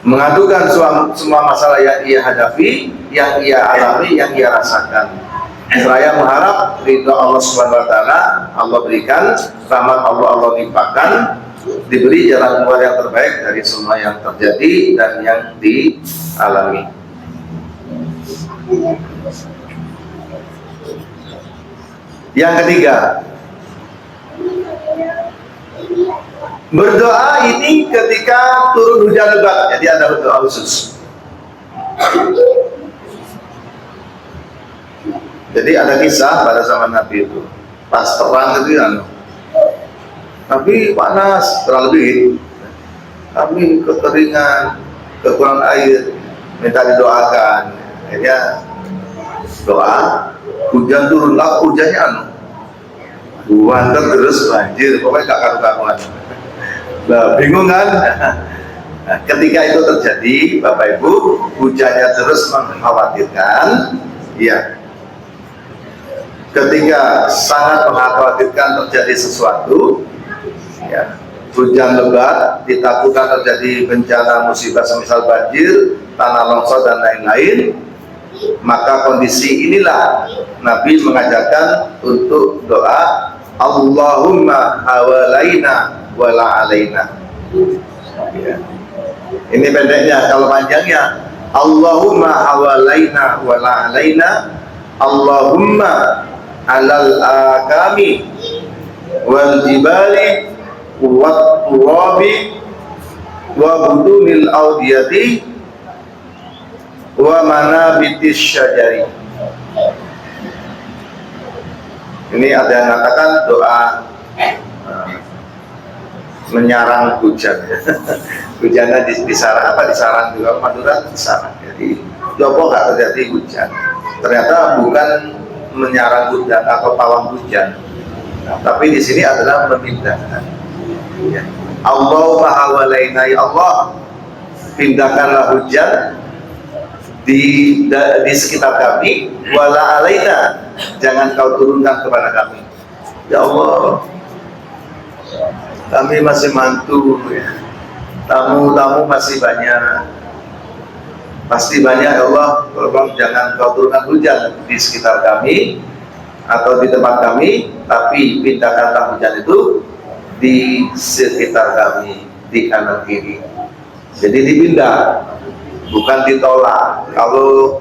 Mengadukan semua masalah yang ia hadapi, yang ia alami, yang ia rasakan. Saya mengharap ridha Allah Subhanahu wa taala Allah berikan, rahmat Allah limpahkan, diberi jalan keluar yang terbaik dari semua yang terjadi dan yang dialami. Yang ketiga, berdoa ini ketika turun hujan lebat. Jadi ada doa khusus. Jadi ada kisah pada zaman Nabi itu, pas terang itu kan, Nabi panas terlalu, kami kekeringan, kekurangan air, minta didoakan. Akhirnya doa, hujan turunlah, hujannya banter terus banjir, pokoknya gak karu-karuan. Nah, bingung kan? Nah, ketika itu terjadi, Bapak Ibu, hujannya terus mengkhawatirkan, ya. Ketika sangat mengkhawatirkan terjadi sesuatu, ya, hujan lebat, ditakutkan terjadi bencana musibah semisal banjir, tanah longsor dan lain-lain, maka kondisi inilah Nabi mengajarkan untuk doa Allahumma hawalaina wala alaina. Ya. Ini pendeknya, kalau panjangnya Allahumma hawalaina wala alaina, Allahumma alal akami wal jibali wat turabi wa budunil audiyati wa manabitis syajari. Ini ada yang mengatakan doa menyarang hujan. Hujannya di sarang, apa di sarang juga, Madura di sarang. Jadi jopo nggak terjadi hujan. Ternyata bukan menyarang hujan atau pawang hujan, tapi di sini adalah memindahkan. Ya. Allahumma hawalaina, ya Allah, pindahkanlah hujan di sekitar kami, wala alaina, jangan kau turunkan kepada kami. Ya Allah, kami masih mantu, ya. Tamu-tamu masih banyak, pasti banyak, ya Allah, tolong jangan kau turunkan hujan di sekitar kami atau di tempat kami, tapi pindahkanlah hujan itu di sekitar kami, di kanan kiri. Jadi dipindah, bukan ditolak. Kalau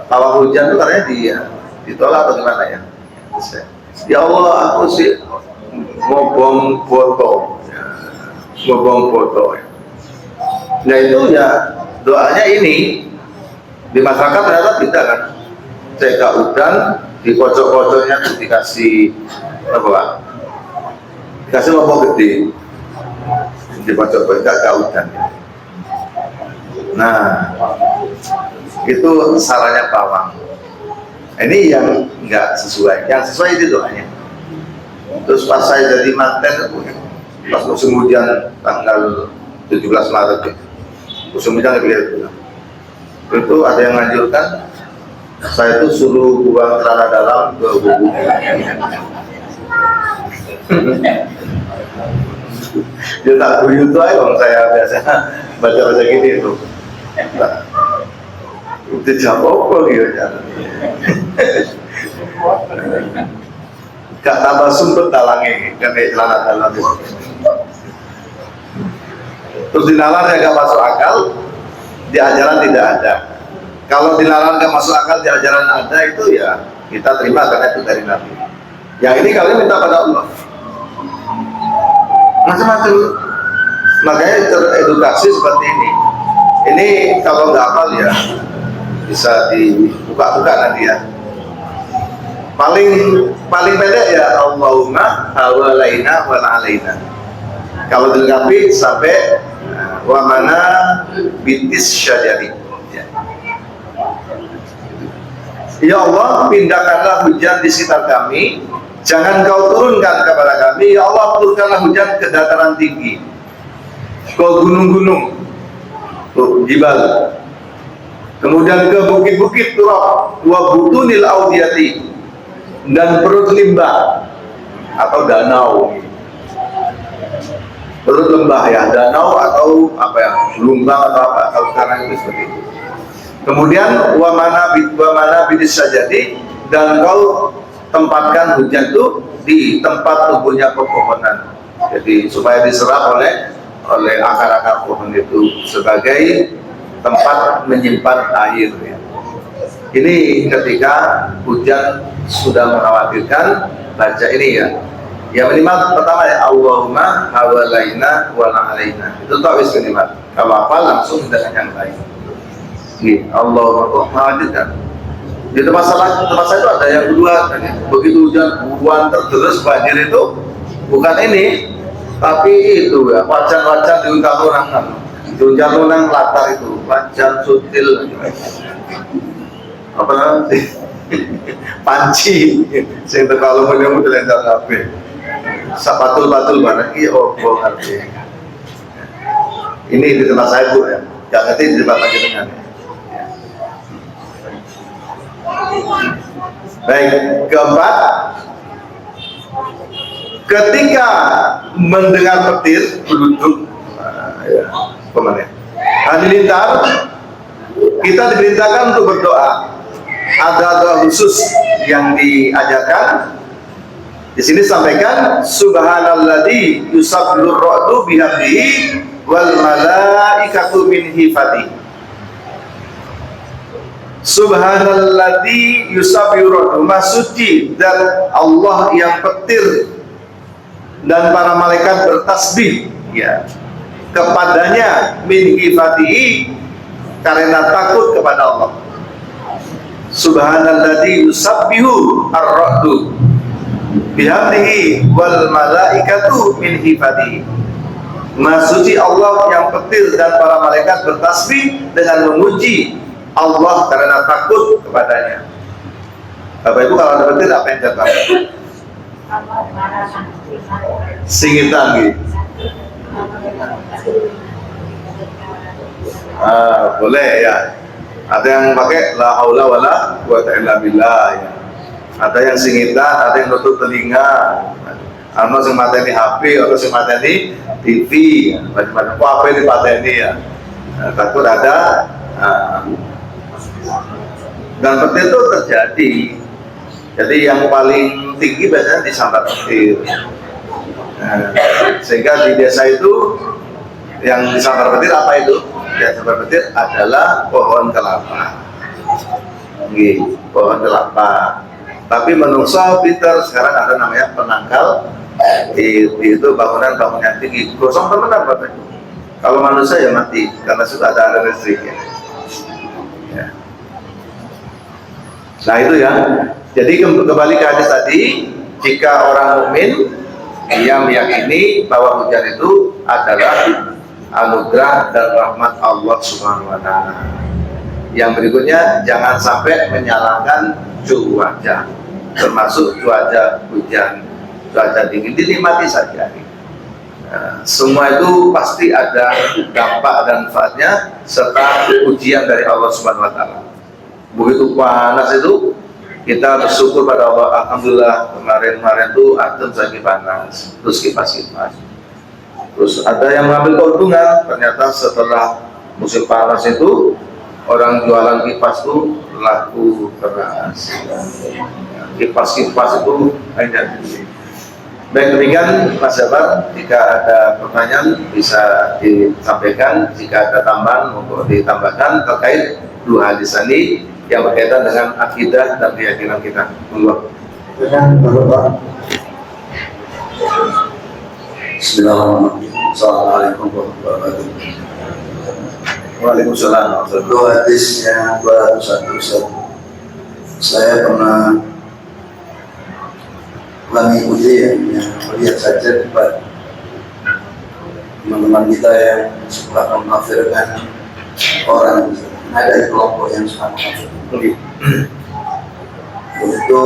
pawang hujan itu katanya ditolak atau gimana ya? Ya Allah, aku sih ngobong foto, ngobong foto. Nah itu ya. Doanya ini di masyarakat ternyata tidak kan, cekak udan di pojok-pojoknya dikasih apa Pak? Dikasih lombok gede di pojok-pojok cekak udan. Nah itu sarannya pawang. Ini yang enggak sesuai, yang sesuai itu doanya. Terus pas saya jadi manten, pas musim hujan tanggal 17 Maret musim hujan itu ada yang menganjurkan saya itu suruh buang celana dalam ke bubuk. Dia tak buyut tuh aja, saya biasa baca-baca gini itu. Itu jam apa gitu ya? Gak tambah sumpet talangnya kena celana dalam itu. Terus dinalar yang gak masuk akal, di ajaran tidak ada. Kalau dilarang gak masuk akal, di ajaran ada, itu ya Kita terima karena itu dari Nabi. Yang ini kalian minta pada Allah. Macam-macam. Makanya teredukasi seperti ini. Ini kalau nggak hafal ya bisa dibuka-buka nanti ya. Paling pendek ya Allahumma hawalaina wa alaina. Kalau dilengkapi sampai wa mana bintis syajari. Ya Allah, pindahkanlah hujan di sekitar kami. Jangan kau turunkan kepada kami. Ya Allah, turunkanlah hujan ke dataran tinggi, ke gunung-gunung, jibal. Kemudian ke bukit-bukit turab, wa butunil audiyati, dan perut limbah atau danau. Perut lembah ya, danau atau apa ya, lumbang atau apa, kalau sekarang itu seperti itu. Kemudian wa mana bidis sajadi, dan kau tempatkan hujan itu di tempat tumbuhnya pepohonan. Jadi supaya diserap oleh akar-akar pohon itu sebagai tempat menyimpan air ya. Ini ketika hujan sudah mengkhawatirkan, baca ini ya. Ya minimal pertama ya Allahumma hawalaina wa alaina. Itu ta'wiz minimal. Kalau apa langsung dengan yang lain. Allahumma khawatirkan. Di tempat saya itu ada yang kedua, begitu hujan terus banjir itu bukan ini, tapi itu ya wajan-wajan di unjal-unang latar itu wajan sutil apa nanti panci sing kalau menyambut lentar kabeh sapatul-patul barang iki opo arti. Ini di tempat saya Bu ya, yang ngerti di tempat panjenengan. Baik, keempat, ketika mendengar petir beruduk halilintar, kita diperintahkan untuk berdoa. Ada doa khusus yang diajarkan. Di sini sampaikan subhanalladzi yusabbihur ra'du bihamdihi wal malaikatu min hifati. Subhanalladzi yusabbihur ra'du, suci dan Allah yang petir dan para malaikat bertasbih ya kepadanya min hifatihi, karena takut kepada Allah. Subhanalladzi yusabbihu ar-ra'du bihamdihi wal malaikatu min hifatihi. Maha suci Allah yang petir dan para malaikat bertasbih dengan memuji Allah karena takut kepadanya. Bapak Ibu, kalau ada petir apa yang datang? Singitan gitu. Boleh ya. Ada yang pakai la haula wala quwwata illa billah ya. Ada yang singitan, ada yang nutup telinga. Ana sing mateni HP, atau sing mateni TV, macam-macam. Kok apa yang dipateni ya? Takut ada dan petir itu terjadi. Jadi yang paling tinggi biasanya disambar petir. Sehingga di desa itu yang disambar petir apa itu? Yang disambar petir adalah pohon kelapa. Pohon kelapa. Tapi menungso Peter sekarang ada namanya penangkal. Itu bangunan-bangunan tinggi. Gosong temenan Bapak. Kalau manusia ya mati karena sudah ada listriknya. Ya. Nah itu ya. Jadi kembali ke hadis tadi, jika orang mukmin ia meyakini bahwa hujan itu adalah anugerah dan rahmat Allah Subhanahu wa taala. Yang berikutnya, jangan sampai menyalahkan cuaca, termasuk cuaca hujan, cuaca dingin, dinikmati saja. Semua itu pasti ada dampak dan manfaatnya serta ujian dari Allah Subhanahu wa taala. Begitu panas itu kita bersyukur pada Allah, alhamdulillah kemarin itu adem lagi panas, terus kipas-kipas. Terus ada yang mengambil keuntungan, ternyata setelah musim panas itu orang jualan kipas itu laku keras. Kipas-kipas itu hanya baik. Demikian Mas Jabar, jika ada pertanyaan bisa disampaikan, jika ada tambahan untuk ditambahkan terkait dua hadis ini, yang berkaitan dengan akidah dan keyakinan kita. Monggo. Dengan Bapak. Bismillahirrahmanirrahim. Assalamualaikum warahmatullahi wabarakatuh. Waalaikumsalam. Dua hadis yang 201. Saya pernah mengikuti yang melihat saja debat teman-teman kita yang suka mengkafirkan orang. Ada kelompok yang suka mengkafirkan. Itu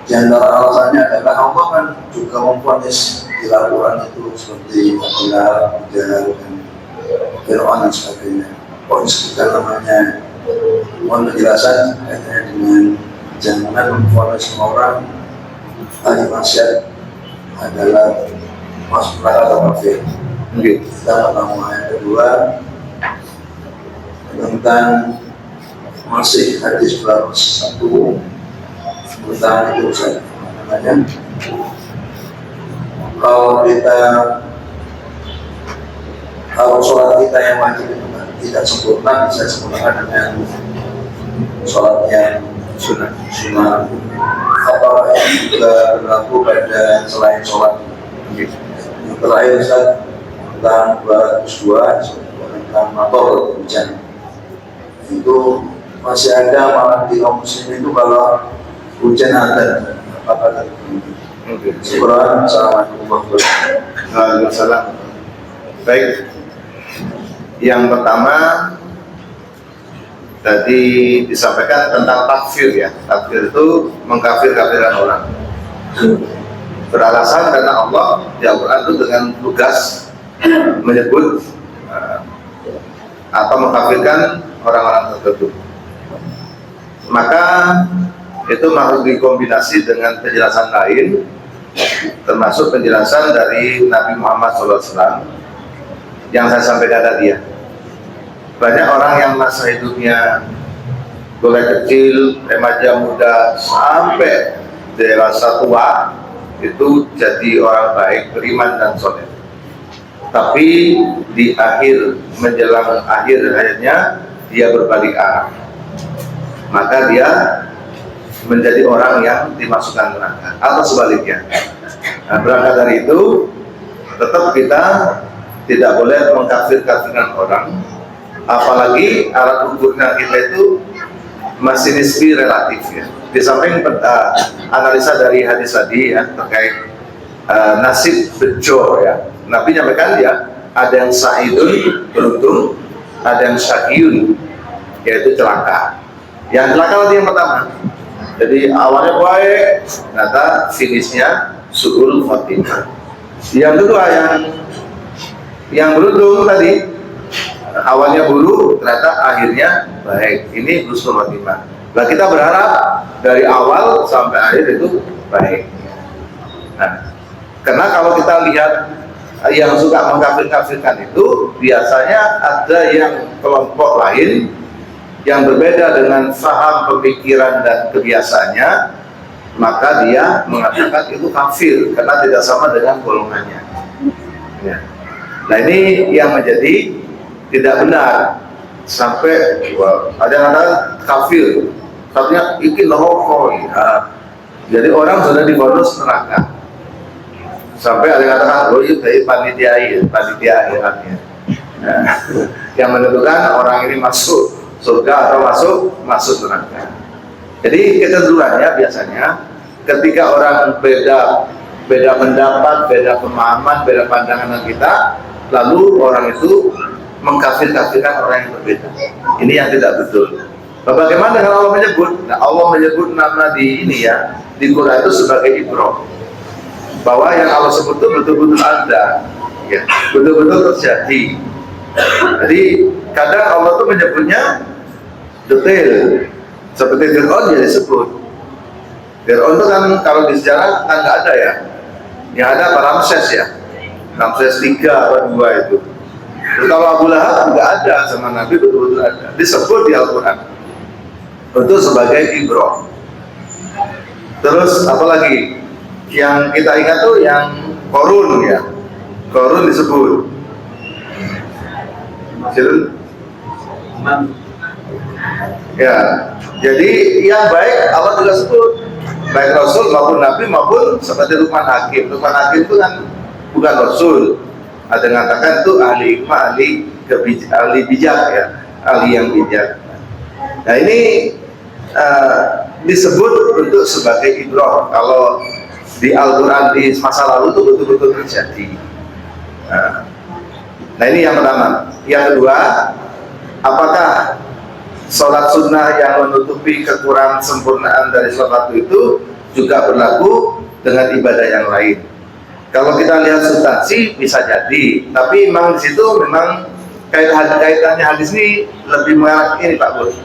di antara alasannya adalah Allah kan juga memvonis di Al-Quran itu seperti Abdullah, Jahal, dan Fir'aun dan sebagainya. Kok disebutkan namanya? Mohon penjelasan kaitannya dengan jangan memvonis orang ahli maksiat adalah masuk neraka atau kafir. Kita pertama yang kedua tentang masih hadis 101 tentang itu saya namanya kalau sholat kita yang wajib itu tidak sempurna bisa sempurnakan dengan sholat yang sunnah. Apakah yang juga berlaku pada selain sholat? Yang terakhir Ustaz tentang 202 tentang motor hujan itu masih ada malah di kaum muslim itu kalau hujan ada apa syukuran. Assalamualaikum warahmatullahi wabarakatuh. Baik, yang pertama tadi disampaikan tentang takfir ya. Takfir itu mengkafir-kafirkan orang beralasan karena Allah di Al-Quran itu dengan tugas menyebut atau mengkafirkan orang-orang tertentu, maka itu harus dikombinasi dengan penjelasan lain, termasuk penjelasan dari Nabi Muhammad SAW yang saya sampaikan tadi ya. Banyak orang yang masa hidupnya mulai kecil, remaja, muda, sampai dewasa tua itu jadi orang baik, beriman dan soleh. Tapi di akhir menjelang akhir hayatnya dia berbalik arah, maka dia menjadi orang yang dimasukkan neraka atau sebaliknya. Nah, berangkat dari itu tetap kita tidak boleh mengkafir-kafirkan orang, apalagi alat ukurnya kita itu masih nisbi relatif ya. Di samping analisa dari hadis tadi ya terkait nasib bejo ya, Nabi nyampaikan ya ada yang sa'idun beruntung, ada yang syakiyun yaitu celaka. Yang celaka tadi yang pertama, jadi awalnya baik, ternyata finishnya su'ul khotimah. Yang kedua yang beruntung tadi, awalnya buruk, ternyata akhirnya baik. Ini husnul khotimah. Nah, kita berharap dari awal sampai akhir itu baik. Nah, karena kalau kita lihat yang suka mengkafir-kafirkan itu biasanya ada yang kelompok lain yang berbeda dengan faham, pemikiran dan kebiasaannya, maka dia mengatakan itu kafir karena tidak sama dengan golongannya ya. Nah, ini yang menjadi tidak benar. Sampai ada yang kata kafir, katanya ikin rokok ya. Jadi orang sudah dibonus neraka. Sampai ada yang katakan, oh itu dari panitia akhiratnya. Nah, yang menentukan orang ini masuk surga atau masuk neraka. Jadi kecenderungannya biasanya ketika orang beda pendapat, beda pemahaman, beda pandangan dengan kita, lalu orang itu mengkafir-kafirkan orang yang berbeda. Ini yang tidak betul. Bagaimana dengan Allah menyebut? Nah, Allah menyebut nama di ini ya, di Quran itu sebagai ibrah, bahwa yang Allah sebut itu betul-betul ada, ya, betul-betul terjadi. Jadi kadang Allah tuh menyebutnya detail, seperti Fir'aun ya disebut. Fir'aun itu kan kalau di sejarah kan nggak ada ya, yang ada apa Ramses ya, Ramses 3 atau 2 itu. Terus kalau Abu Lahab nggak ada sama Nabi, betul-betul ada, disebut di Al-Quran itu sebagai ibrah. Terus apalagi yang kita ingat tuh yang Korun ya, Korun disebut Ya, jadi yang baik Allah juga sebut, baik Rasul maupun Nabi maupun seperti Luqman Hakim. Luqman Hakim itu kan bukan Rasul. Ada yang mengatakan itu ahli hikmah, ahli bijak ya, ahli yang bijak. Nah ini disebut untuk sebagai ibrah kalau di Al-Quran di masa lalu itu betul-betul terjadi. Nah ini yang pertama. Yang kedua, apakah sholat sunnah yang menutupi kekurangan sempurnaan dari sholat itu juga berlaku dengan ibadah yang lain? Kalau kita lihat substansi bisa jadi, tapi memang di situ memang kaitannya hadis ini lebih mengarah ini Pak Bos,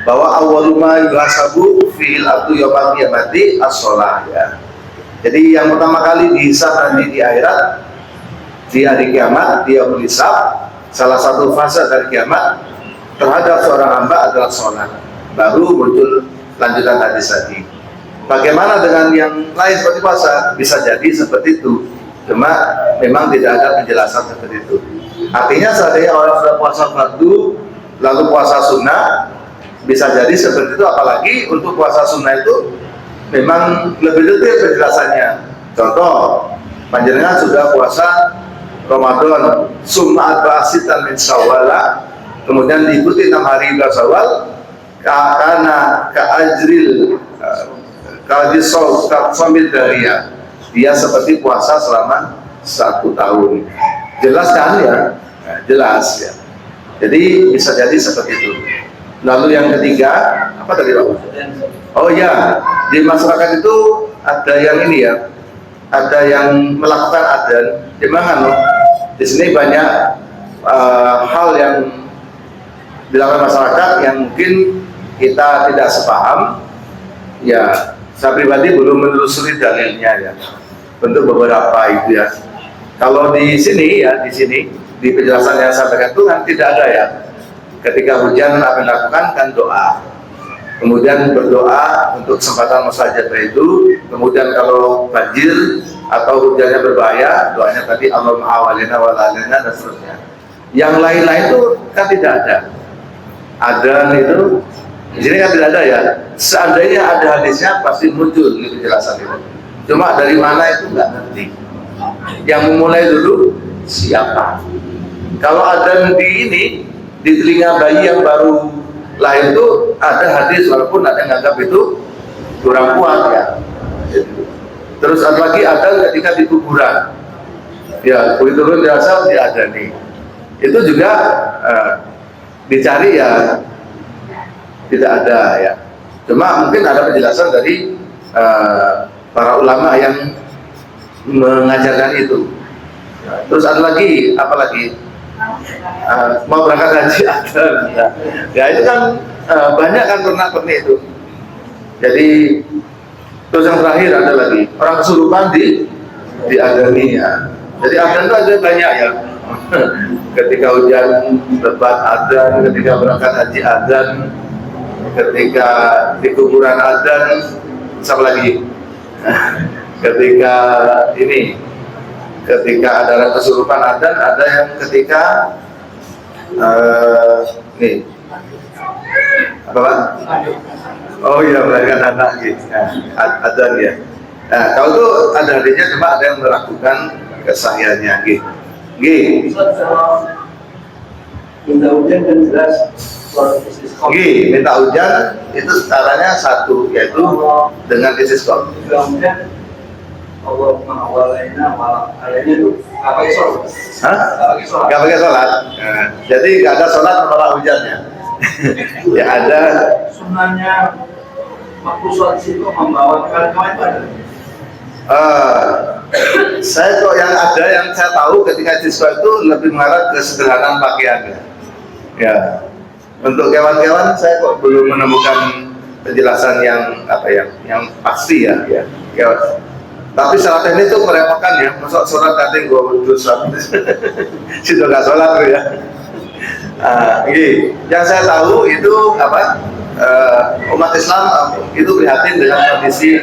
bahwa awaluma yuhasabu fil abdu yawmal qiyamati as-sholah ya. Jadi yang pertama kali dihisab nanti di akhirat, di hari kiamat dia menghisab. Salah satu fase dari kiamat terhadap seorang hamba adalah sholat. Baru muncul lanjutan hadis tadi. Bagaimana dengan yang lain seperti puasa? Bisa jadi seperti itu. Cuma memang tidak ada penjelasan seperti itu. Artinya seandainya orang sudah puasa fardu lalu puasa sunnah, bisa jadi seperti itu. Apalagi untuk puasa sunnah itu memang lebih detail penjelasannya. Contoh, panjenengan sudah puasa Ramadan summa ba'asitan min Syawal, kemudian diikuti 6 hari bulan Syawal, karena ka'ajril ka'ajril dariyah, dia seperti puasa selama 1 tahun. Jelas kan ya? Nah, jelas ya. Jadi bisa jadi seperti itu. Lalu yang ketiga, apa tadi Pak? Oh ya, di masyarakat itu ada yang ini ya, ada yang melakukan adzan. Gimana loh? Di sini banyak hal yang dilakukan masyarakat yang mungkin kita tidak sepaham. Ya, saya pribadi belum menelusuri dalilnya ya. Untuk beberapa itu ya. Kalau di sini ya, di penjelasan yang saya sampaikan itu kan tidak ada ya. Ketika hujan apa yang dilakukan kan doa. Kemudian berdoa untuk kesempatan mustajab itu. Kemudian kalau banjir atau hujannya berbahaya, doanya tadi Allahumma awalina walalina dan seterusnya. Yang lain-lain itu kan tidak ada. Adzan itu di sini kan tidak ada ya. Seandainya ada hadisnya pasti muncul di penjelasan itu. Cuma dari mana itu nggak ngerti. Yang memulai dulu siapa? Kalau adzan di telinga bayi yang baru lahir itu ada hadis, walaupun ada yang nganggap itu kurang kuat ya. Terus ada lagi adzan ketika di kuburan. Ya, begitu turun dirasa diadzani. Itu juga dicari ya tidak ada ya. Cuma mungkin ada penjelasan dari para ulama yang mengajarkan itu. Terus ada lagi apa lagi? Mau berangkat haji ada ya itu kan banyak kan pernak-pernik itu. Jadi terus yang terakhir ada lagi orang kesurupan diadani ya. Jadi adzan itu ada banyak ya. Ketika hujan lebat adzan, ketika berangkat haji adzan, ketika di kuburan adzan, siapa lagi? Ketika ada orang kesurupan adzan, ada yang ketika apa Pak? Oh iya, melahirkan anak gitu. Adzan ya. Nah, kalau itu ada hadisnya, cuma ada yang meragukan kesahihannya gitu. Minta hujan kan jelas. Minta hujan itu caranya satu, yaitu dengan istisqa. Allah mengawalnya itu nggak pakai sholat. Hah? Nggak pakai sholat. Nah, jadi nggak ada sholat menolak hujannya. Ya ada. Sunnahnya waktu sholat itu membawa kain pada. Saya kok yang saya tahu ketika istisqa itu lebih mengarah ke sederhanaan pakaiannya. Ya. Untuk kewan-kewan saya kok belum menemukan penjelasan yang pasti ya. Tapi secara teknis itu merepotkan ya, masuk sholat kating gue berdosa, sudah nggak sholat tuh ya. Yang saya tahu itu umat Islam itu prihatin dengan kondisi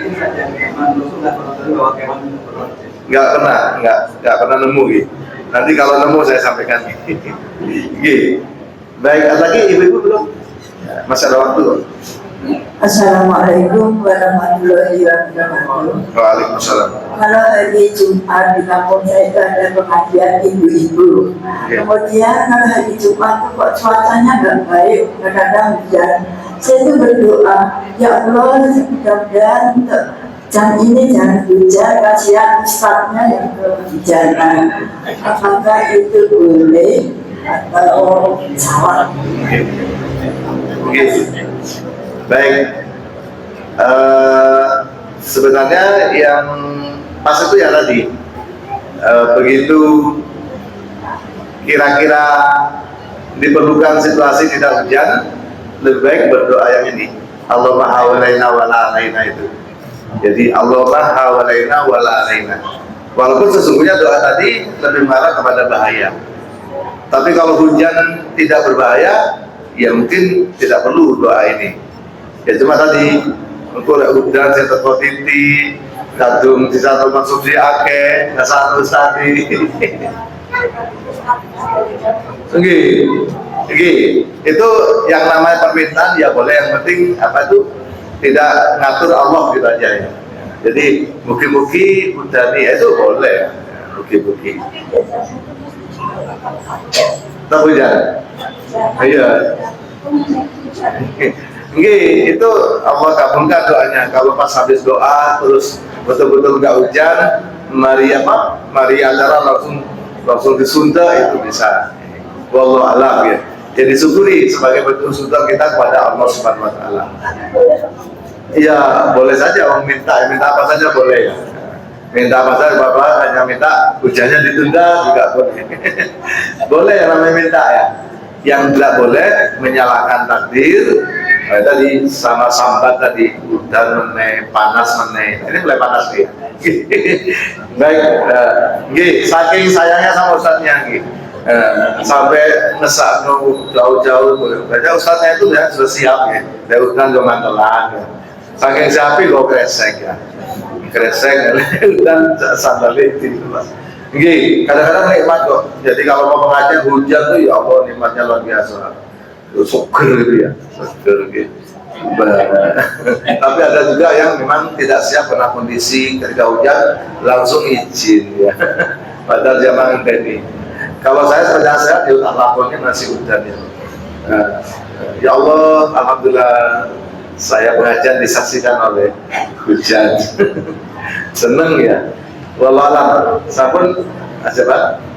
nggak pernah nemu gitu. Nanti kalau nemu saya sampaikan. Baik, ada lagi ibu-ibu belum? Masih ada waktu. Assalamualaikum warahmatullahi wabarakatuh. Waalaikumsalam. Kalau hari Jumat di kampung saya itu ada pengajian ibu-ibu. Kemudian kalau hari Jumat itu kok cuacanya nggak baik, kadang-kadang hujan. Saya itu berdoa, ya Allah, mudah-mudahan untuk jam ini jangan hujan, kasihan ustadznya yang kehujanan. Apakah itu boleh atau salah? Begitu. Baik. Sebenarnya yang pas itu ya tadi, begitu kira-kira diperlukan situasi tidak hujan, lebih baik berdoa yang ini, Allahumma hawalaina wala alaina itu. Jadi Allahumma hawalaina wala alaina. Walaupun sesungguhnya doa tadi lebih mengarah kepada bahaya, tapi kalau hujan tidak berbahaya, ya mungkin tidak perlu doa ini. Ya cuma tadi engkau hujan saya teko titi kadung di satu maksud si ake nggak satu tadi. Itu yang namanya permintaan ya boleh, yang penting apa itu tidak ngatur Allah gitu aja ya. Jadi mugi-mugi udani itu boleh, mugi-mugi. Tak hujan. Iya. Itu Allah kabulkan doanya. Kalau pas habis doa terus betul-betul nggak hujan, mari acara langsung disunda itu bisa. Wallahu a'lam ya. Jadi syukuri sebagai bentuk syukur kita kepada Allah Subhanahu wa taala. Iya, boleh saja orang minta apa saja boleh ya. Minta apa saja, Bapak hanya minta hujannya ditunda juga boleh. Boleh namanya minta ya. Yang tidak boleh menyalahkan takdir. Tadi sama sambat tadi udan meneh, panas meneh. Ini mulai panas nih. Baik, saking sayangnya sama ustadznya sampai ngesak jauh-jauh. Berarti ustadznya itu ya sudah siap ya. Dari udan ke mantelan. Saking siapi lo kresek ya. Kresek dan sambal itu mas. Kadang-kadang nikmat kok. Jadi kalau mau pengajian hujan tuh ya Allah nikmatnya luar biasa. Syukur gitu ya, syukur gitu. Tapi ada juga yang memang tidak siap karena kondisi ketika hujan langsung izin ya. Padahal zaman ini. Kalau saya sebenarnya sehat ya lapornya masih hujan ya. Ya Allah, alhamdulillah saya pengajian disaksikan oleh hujan. Seneng ya. Wallahualam. Saya pun aja Pak.